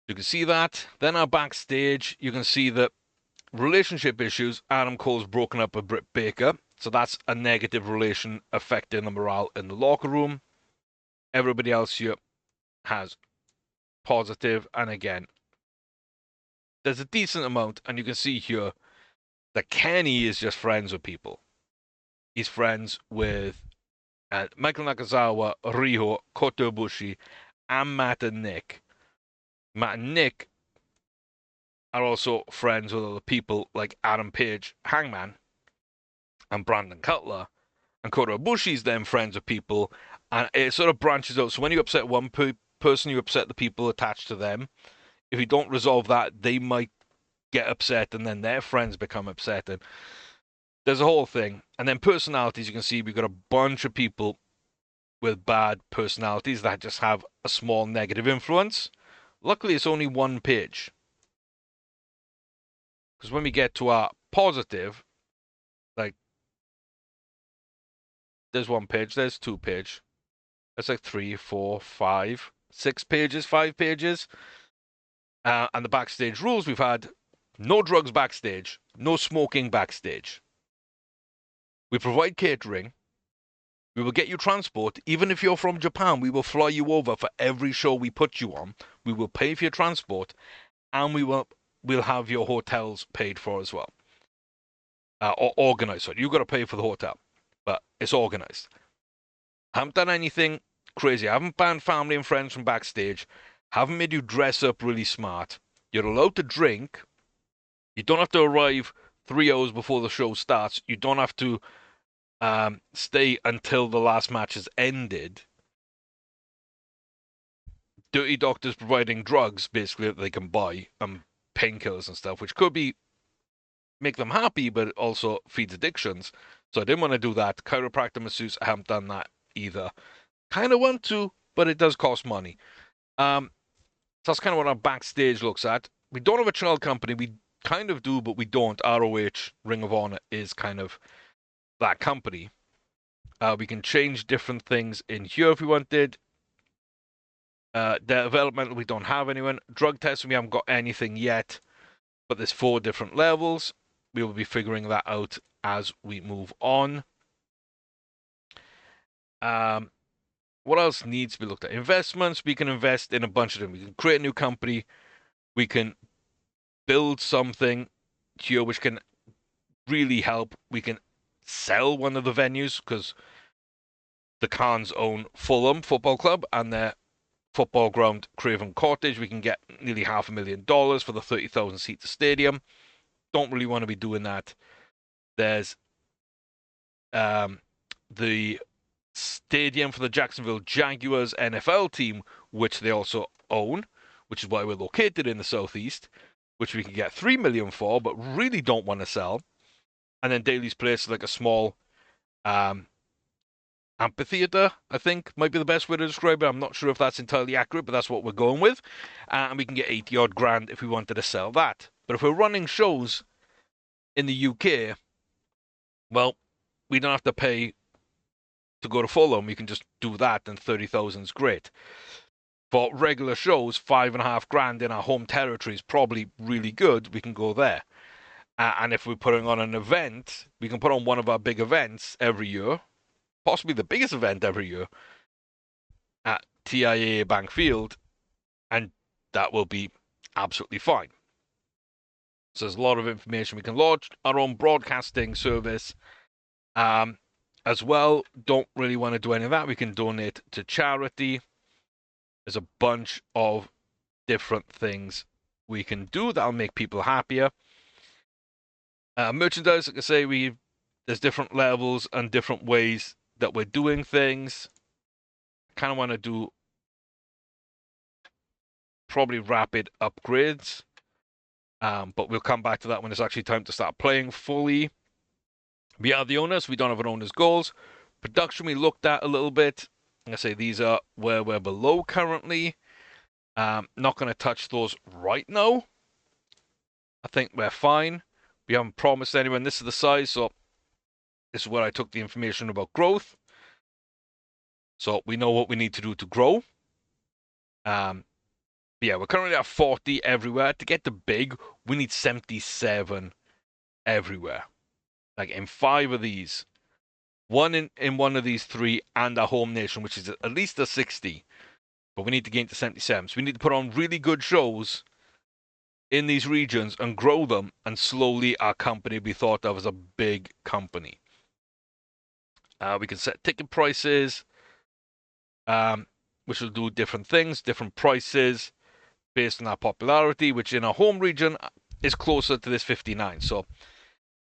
You can see that. Then our backstage, you can see that Relationship issues. Adam Cole's broken up with Britt Baker, so that's a negative relation affecting the morale in the locker room. Everybody else here has positive, and again, there's a decent amount, and you can see here that Kenny is just friends with people. He's friends with Michael Nakazawa, Riho, Kota Ibushi, and Matt and Nick. Matt and Nick are also friends with other people like Adam Page, Hangman, and Brandon Cutler. And Kota Ibushi's then friends with people, and it sort of branches out. So when you upset one person, you upset the people attached to them. If you don't resolve that, they might get upset, and then their friends become upset. And there's a whole thing. And then personalities, you can see we've got a bunch of people with bad personalities that just have a small negative influence. Luckily, it's only one page. Because when we get to our positive, like, there's one page, there's 2 page. That's like 3, 4, 5, 6 pages, 5 pages. And the backstage rules, we've had no drugs backstage, no smoking backstage. We provide catering. We will get you transport. Even if you're from Japan, we will fly you over for every show we put you on. We will pay for your transport, and we'll have your hotels paid for as well. Or organized. So you've got to pay for the hotel, but it's organized. I haven't done anything crazy. I haven't banned family and friends from backstage. Haven't made you dress up really smart. You're allowed to drink. You don't have to arrive 3 hours before the show starts. You don't have to stay until the last match has ended. Dirty Doctors providing drugs, basically, that they can buy, and painkillers and stuff, which could be make them happy, but it also feeds addictions. So I didn't want to do that. Chiropractor masseuse, I haven't done that either. Kind of want to, but it does cost money. So that's kind of what our backstage looks at. We don't have a child company. We kind of do, but we don't. ROH, Ring of Honor is kind of that company. We can change different things in here if we wanted. Developmental, we don't have anyone. Drug testing, we haven't got anything yet, but there's 4 different levels. We will be figuring that out as we move on. What else needs to be looked at? Investments, we can invest in a bunch of them. We can create a new company. We can build something here which can really help. We can sell one of the venues, because the Khans own Fulham Football Club and their football ground, Craven Cottage. We can get nearly $500,000 for the 30,000 seat stadium. Don't really want to be doing that. There's the stadium for the Jacksonville Jaguars NFL team, which they also own, which is why we're located in the southeast, which we can get $3 million for, but really don't want to sell. And then Daly's Place is like a small amphitheater, I think might be the best way to describe it. I'm not sure if that's entirely accurate, but that's what we're going with. And we can get 80 odd grand if we wanted to sell that. But if we're running shows in the UK, well, we don't have to pay to go to Fulham. We can just do that, and 30,000 is great. For regular shows, 5.5 grand in our home territory is probably really good. We can go there. And if we're putting on an event, we can put on one of our big events every year, possibly the biggest event every year, at TIAA Bank Field, and that will be absolutely fine. So there's a lot of information. We can launch our own broadcasting service as well. Don't really want to do any of that. We can donate to charity. There's a bunch of different things we can do that'll make people happier. Merchandise, like I say, there's different levels and different ways that we're doing things. I kind of want to do probably rapid upgrades, but we'll come back to that when it's actually time to start playing fully. We are the owners. We don't have an owner's goals. Production, we looked at a little bit. Like I say, these are where we're below currently. Not going to touch those right now. I think we're fine. We haven't promised anyone this is the size, so this is where I took the information about growth. So we know what we need to do to grow. Yeah, we're currently at 40 everywhere. To get to big, we need 77 everywhere. Like in 5 of these, one in one of these 3, and a home nation, which is at least a 60. But we need to gain to 77. So we need to put on really good shows in these regions and grow them, and slowly our company will be thought of as a big company. We can set ticket prices, which will do different things, different prices based on our popularity, which in our home region is closer to this 59. So,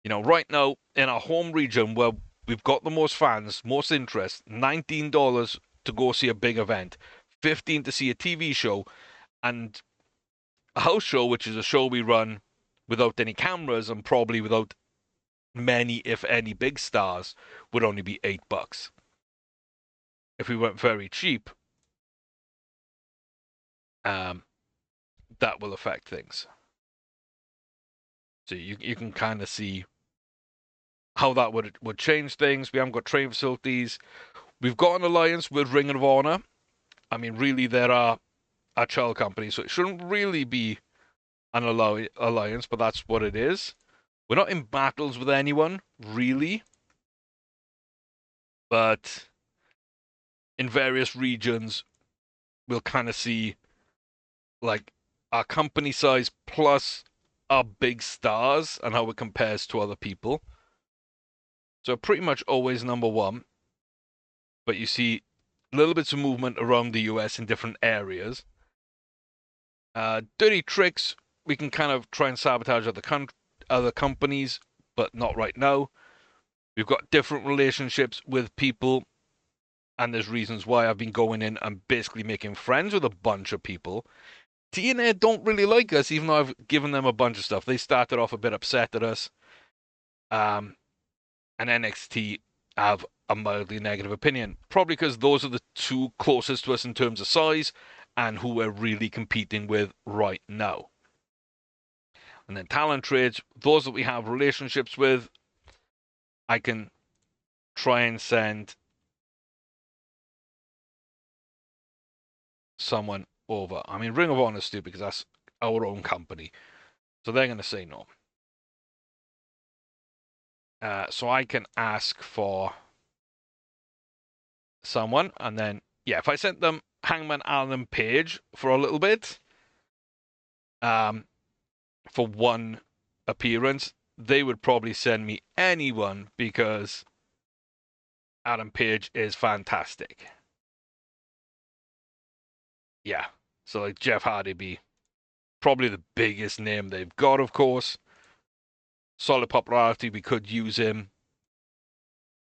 right now in our home region where we've got the most fans, most interest, $19 to go see a big event, 15 to see a TV show, and a house show, which is a show we run without any cameras and probably without many, if any, big stars, would only be $8. If we went very cheap, that will affect things. So you can kind of see how that would change things. We haven't got train facilities. We've got an alliance with Ring of Honor. I mean, really, there are a child company, so it shouldn't really be an alliance, but that's what it is. We're not in battles with anyone, really. But in various regions, we'll kind of see, like, our company size plus our big stars and how it compares to other people. So pretty much always number 1. But you see little bits of movement around the US in different areas. Dirty tricks, we can kind of try and sabotage other companies, but not right now. We've got different relationships with people, and there's reasons why. I've been going in and basically making friends with a bunch of people. TNA don't really like us, even though I've given them a bunch of stuff. They started off a bit upset at us. And NXT have a mildly negative opinion, probably because those are the 2 closest to us in terms of size and who we're really competing with right now. And then talent trades, those that we have relationships with, I can try and send someone over. I mean, Ring of Honor is stupid because that's our own company, so they're going to say no. So I can ask for someone, and then, yeah, if I sent them Hangman Adam Page for a little bit, for 1 appearance, they would probably send me anyone because Adam Page is fantastic. Yeah, so like Jeff Hardy be probably the biggest name they've got, of course. Solid popularity, we could use him.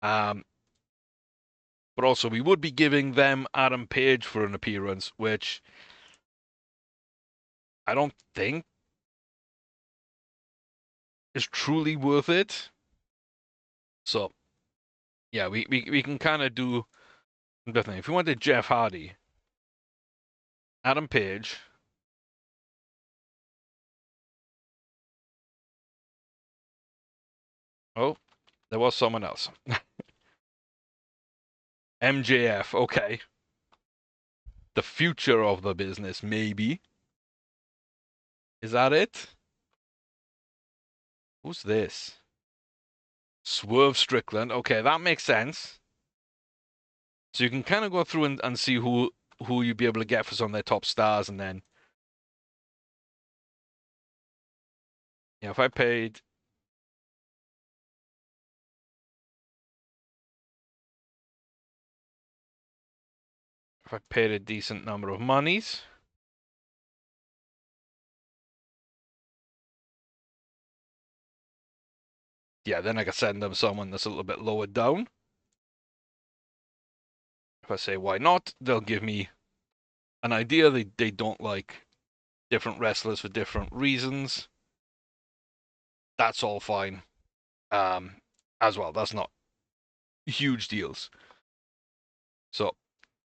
But also we would be giving them Adam Page for an appearance, which I don't think is truly worth it. So, yeah, we can kind of do the thing. If we wanted Jeff Hardy, Adam Page, oh, there was someone else. MJF, okay. The future of the business, maybe. Is that it? Who's this? Swerve Strickland. Okay, that makes sense. So you can kind of go through and see who you'd be able to get for some of their top stars, and then, yeah, if I paid, a decent number of monies, yeah, then I could send them someone that's a little bit lower down. If I say why not, they'll give me an idea. They don't like different wrestlers for different reasons. That's all fine. As well, that's not huge deals. So,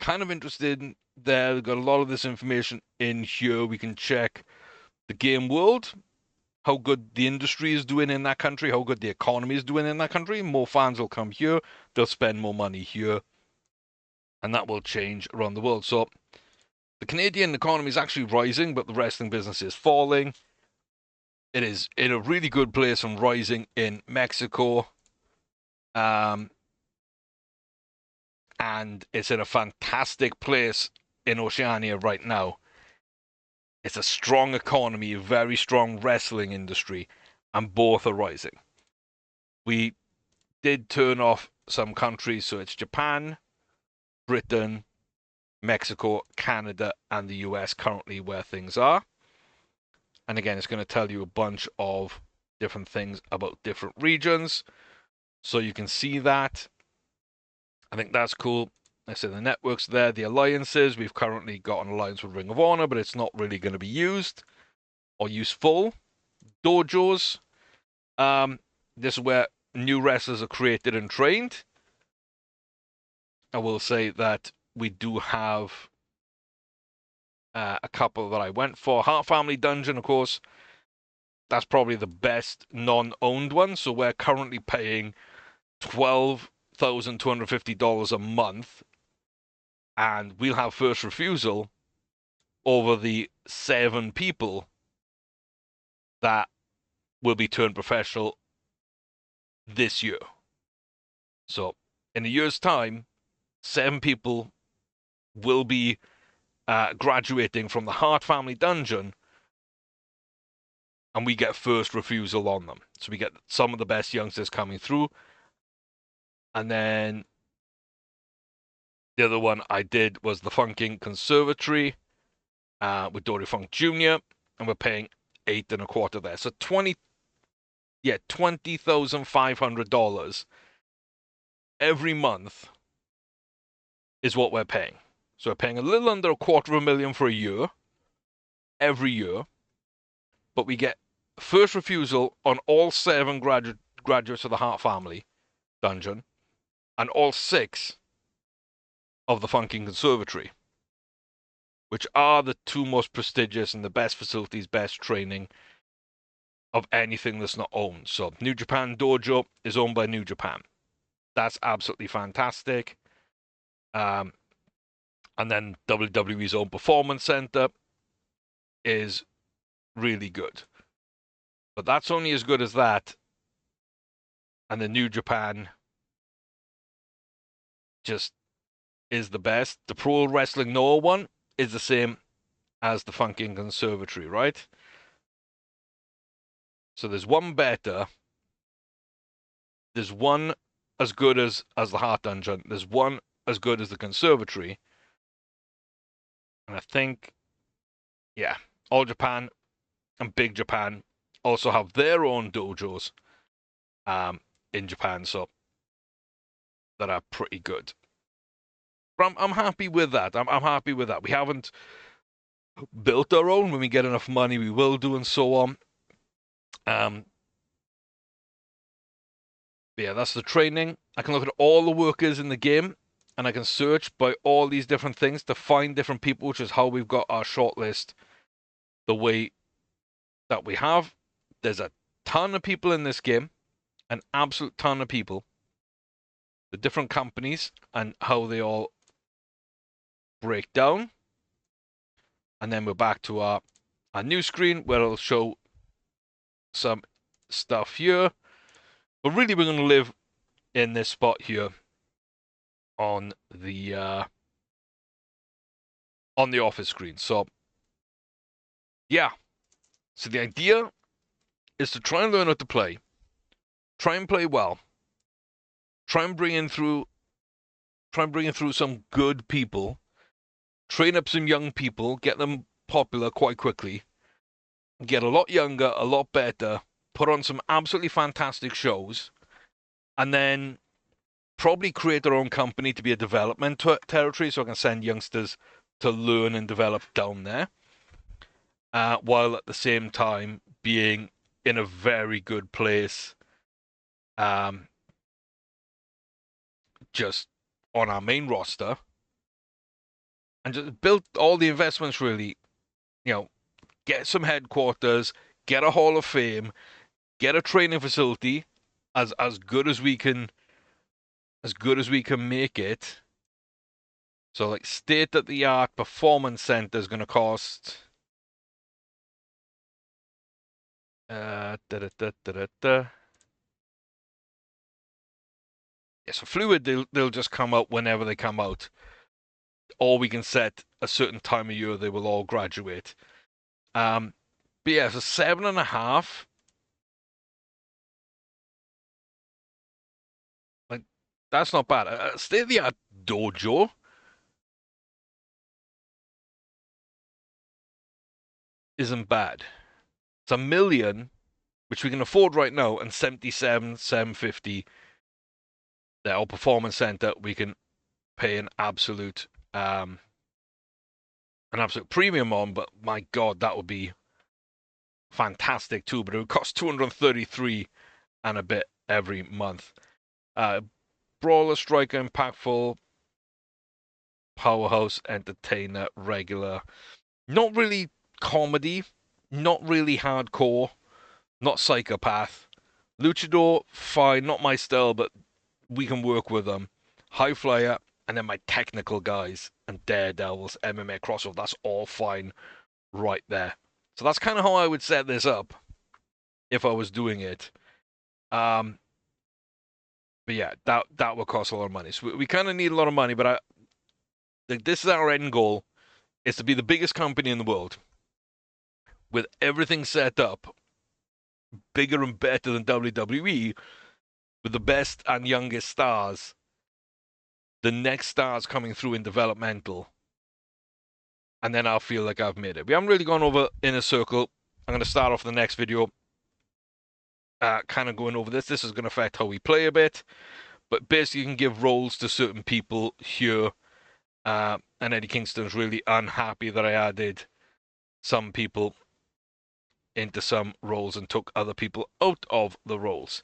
kind of interested there. We've got a lot of this information in here. We can check the game world, how good the industry is doing in that country, how good the economy is doing in that country. More fans will come here. They'll spend more money here. And that will change around the world. So, the Canadian economy is actually rising, but the wrestling business is falling. It is in a really good place and rising in Mexico. And it's in a fantastic place in Oceania right now. It's a strong economy, a very strong wrestling industry, and both are rising. We did turn off some countries, so it's Japan, Britain, Mexico, Canada, and the US currently where things are. And again, it's going to tell you a bunch of different things about different regions. So you can see that. I think that's cool. I said the networks there, the alliances. We've currently got an alliance with Ring of Honor, but it's not really going to be used or useful. Dojos. This is where new wrestlers are created and trained. I will say that we do have a couple that I went for. Heart Family Dungeon, of course. That's probably the best non-owned one. So we're currently paying $12,250 a month, and we'll have first refusal over the 7 people that will be turned professional this year. So in a year's time, 7 people will be graduating from the Heart Family Dungeon, and we get first refusal on them. So we get some of the best youngsters coming through. And then the other one I did was the Funking Conservatory with Dory Funk Jr., and we're paying 8 and a quarter there. So $20,500 every month is what we're paying. So we're paying a little under $250,000 for a year, every year, but we get first refusal on all 7 graduates of the Hart Family Dungeon, and all 6 of the Funking Conservatory, which are the 2 most prestigious and the best facilities, best training of anything that's not owned. So New Japan Dojo is owned by New Japan. That's absolutely fantastic. And then WWE's own Performance Center is really good. But that's only as good as that. And the New Japan just is the best. The Pro Wrestling Noah one is the same as the Funking Conservatory, right? So there's one better. There's one as good as the Heart Dungeon. There's one as good as the Conservatory. And I think, yeah, All Japan and Big Japan also have their own dojos in Japan, so that are pretty good. But I'm happy with that. I'm happy with that. We haven't built our own. When we get enough money, we will do, and so on. Yeah, that's the training. I can look at all the workers in the game, and I can search by all these different things to find different people, which is how we've got our shortlist the way that we have. There's a ton of people in this game, an absolute ton of people. The different companies and how they all break down. And then we're back to our new screen where it'll show some stuff here. But really, we're going to live in this spot here on the office screen. So, yeah. So the idea is to try and learn how to play. Try and play well. Try and bring in through some good people. Train up some young people. Get them popular quite quickly. Get a lot younger, a lot better. Put on some absolutely fantastic shows. And then probably create their own company to be a development territory, so I can send youngsters to learn and develop down there, while at the same time being in a very good place, just on our main roster, and just build all the investments really, get some headquarters, get a Hall of Fame, get a training facility as good as we can make it. So like state-of-the-art performance center is going to cost Da, da, da, da, da, da. Yeah, so Fluid, they'll just come out whenever they come out. Or we can set a certain time of year they will all graduate. But yeah, so 7.5. Like, that's not bad. State of the art dojo isn't bad. It's 1 million, which we can afford right now, and 77, 750. Our performance center, we can pay an absolute premium on. But my God, that would be fantastic too. But it would cost 233 and a bit every month. Uh, Brawler, striker, impactful, powerhouse, entertainer, regular. Not really comedy, not really hardcore, not psychopath. Luchador, fine, not my style, but we can work with them. High flyer, and then my technical guys and daredevils, MMA crossover. That's all fine right there. So that's kind of how I would set this up if I was doing it. Um, but yeah, that would cost a lot of money. So we kind of need a lot of money, but this is our end goal: is to be the biggest company in the world with everything set up, bigger and better than WWE, with the best and youngest stars, the next stars coming through in developmental, and then I'll feel like I've made it. We haven't really gone over Inner Circle. I'm going to start off the next video kind of going over this. This is going to affect how we play a bit, but basically you can give roles to certain people here, and Eddie Kingston's really unhappy that I added some people into some roles and took other people out of the roles.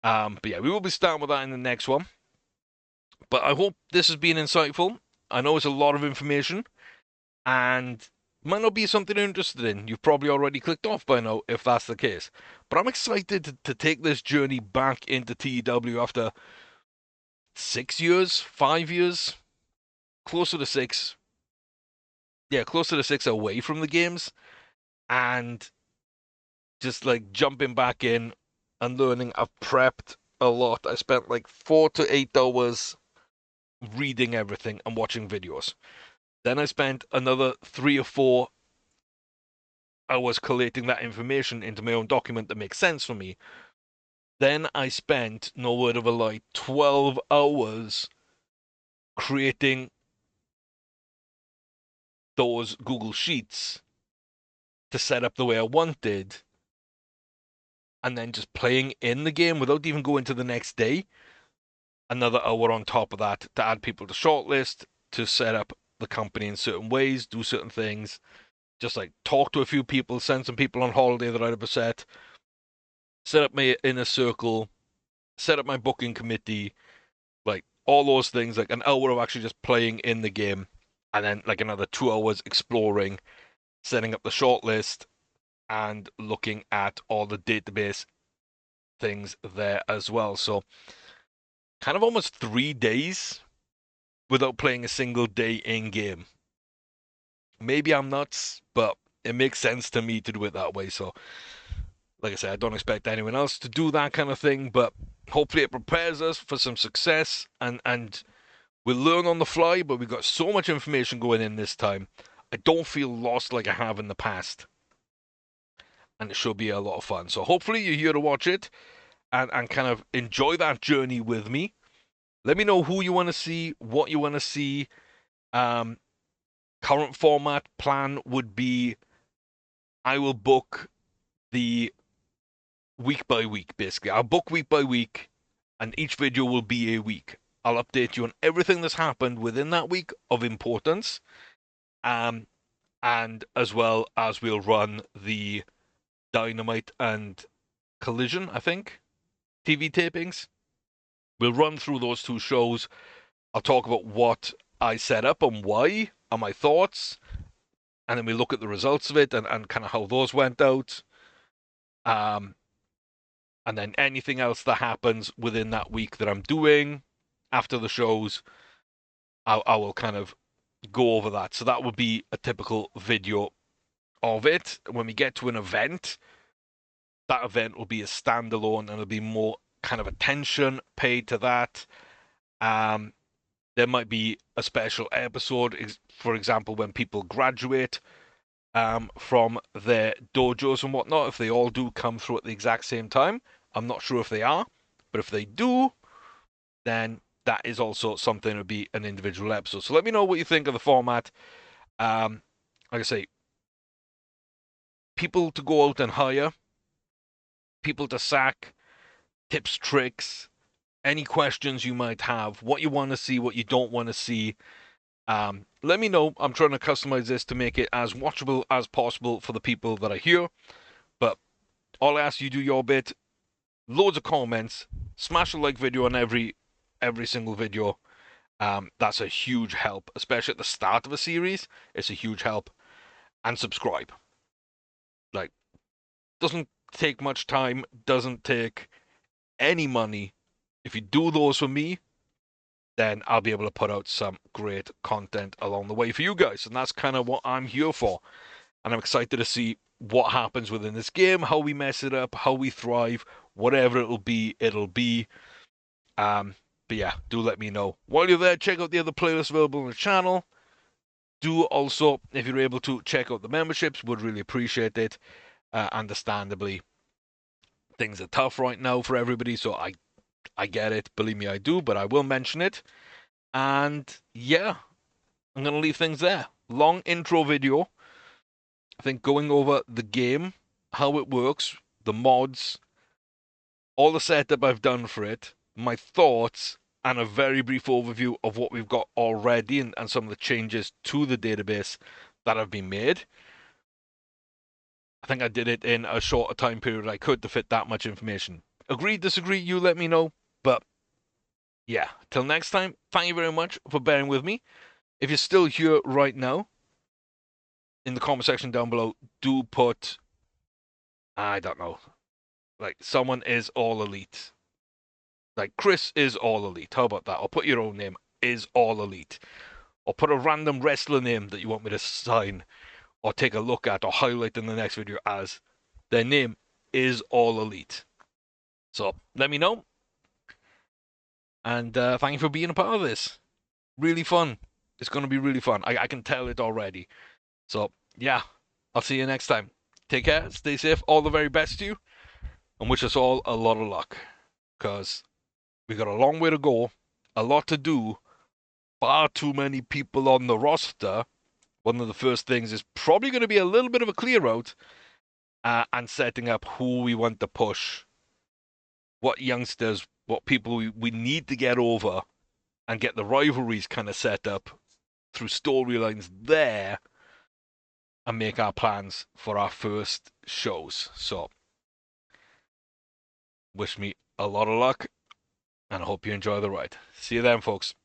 But yeah, we will be starting with that in the next one. But I hope this has been insightful. I know it's a lot of information, and might not be something you're interested in. You've probably already clicked off by now if that's the case. But I'm excited to take this journey back into TEW after 6 years, 5 years, closer to six. Yeah, closer to six away from the games, and just like jumping back in and learning. I've prepped a lot. I spent like 4 to 8 hours reading everything and watching videos. Then I spent another 3 or 4 hours collating that information into my own document that makes sense for me. Then I spent, no word of a lie, 12 hours creating those Google Sheets to set up the way I wanted, and then just playing in the game without even going to the next day. Another hour on top of that to add people to shortlist, to set up the company in certain ways, do certain things, just like talk to a few people, send some people on holiday that I'd have set up my inner circle, set up my booking committee, like all those things, like an hour of actually just playing in the game, and then like another 2 hours exploring, setting up the shortlist, and looking at all the database things there as well. So kind of almost 3 days without playing a single day in game. Maybe I'm nuts, but it makes sense to me to do it that way. So, like I said, I don't expect anyone else to do that kind of thing, but hopefully it prepares us for some success, and we'll learn on the fly. But we've got so much information going in this time. I don't feel lost like I have in the past, and it should be a lot of fun. So hopefully you're here to watch it and kind of enjoy that journey with me. Let me know who you want to see, what you want to see. Um, Current format plan would be I will book the week by week, basically. I'll book week by week, and each video will be a week. I'll update you on everything that's happened within that week of importance, um, and as well as we'll run the Dynamite and Collision, I think, TV tapings. We'll run through those 2 shows. I'll talk about what I set up and why, and my thoughts, and then we look at the results of it and kind of how those went out. Um, and then anything else that happens within that week that I'm doing after the shows, I will kind of go over that. So that would be a typical video of it. When we get to an event, that event will be a standalone, and there'll be more kind of attention paid to that. There might be a special episode, for example, when people graduate from their dojos and whatnot. If they all do come through at the exact same time, I'm not sure if they are, but if they do, then that is also something that would be an individual episode. So let me know what you think of the format. Like I say, people to go out and hire, people to sack, tips, tricks, any questions you might have, what you want to see, what you don't want to see. Let me know. I'm trying to customize this to make it as watchable as possible for the people that are here. But all I ask you, do your bit. Loads of comments. Smash a like video on every single video. That's a huge help, especially at the start of a series. It's a huge help. And subscribe. Like, doesn't take much time, doesn't take any money. If you do those for me, then I'll be able to put out some great content along the way for you guys. And that's kind of what I'm here for. And I'm excited to see what happens within this game, how we mess it up, how we thrive, whatever it'll be, it'll be. But yeah, do let me know. While you're there, check out the other playlists available on the channel. Do also, if you're able to, check out the memberships. Would really appreciate it. Understandably, things are tough right now for everybody, so I get it. Believe me, I do, but I will mention it. And yeah, I'm going to leave things there. Long intro video. I think going over the game, how it works, the mods, all the setup I've done for it, my thoughts, and a very brief overview of what we've got already and some of the changes to the database that have been made. I think I did it in a shorter time period I could to fit that much information. Agree, disagree, you let me know. But yeah, till next time, thank you very much for bearing with me. If you're still here right now, in the comment section down below, do put, I don't know, like someone is all elite. Like Chris is all elite. How about that? Or put your own name, is all elite. Or put a random wrestler name that you want me to sign or take a look at or highlight in the next video as their name is all elite. So let me know. And thank you for being a part of this. Really fun. It's going to be really fun. I can tell it already. So yeah, I'll see you next time. Take care, stay safe, all the very best to you, and wish us all a lot of luck. Because we got a long way to go, a lot to do, far too many people on the roster. One of the first things is probably going to be a little bit of a clear out and setting up who we want to push, what youngsters, what people we need to get over and get the rivalries kind of set up through storylines there and make our plans for our first shows. So, wish me a lot of luck and I hope you enjoy the ride. See you then, folks.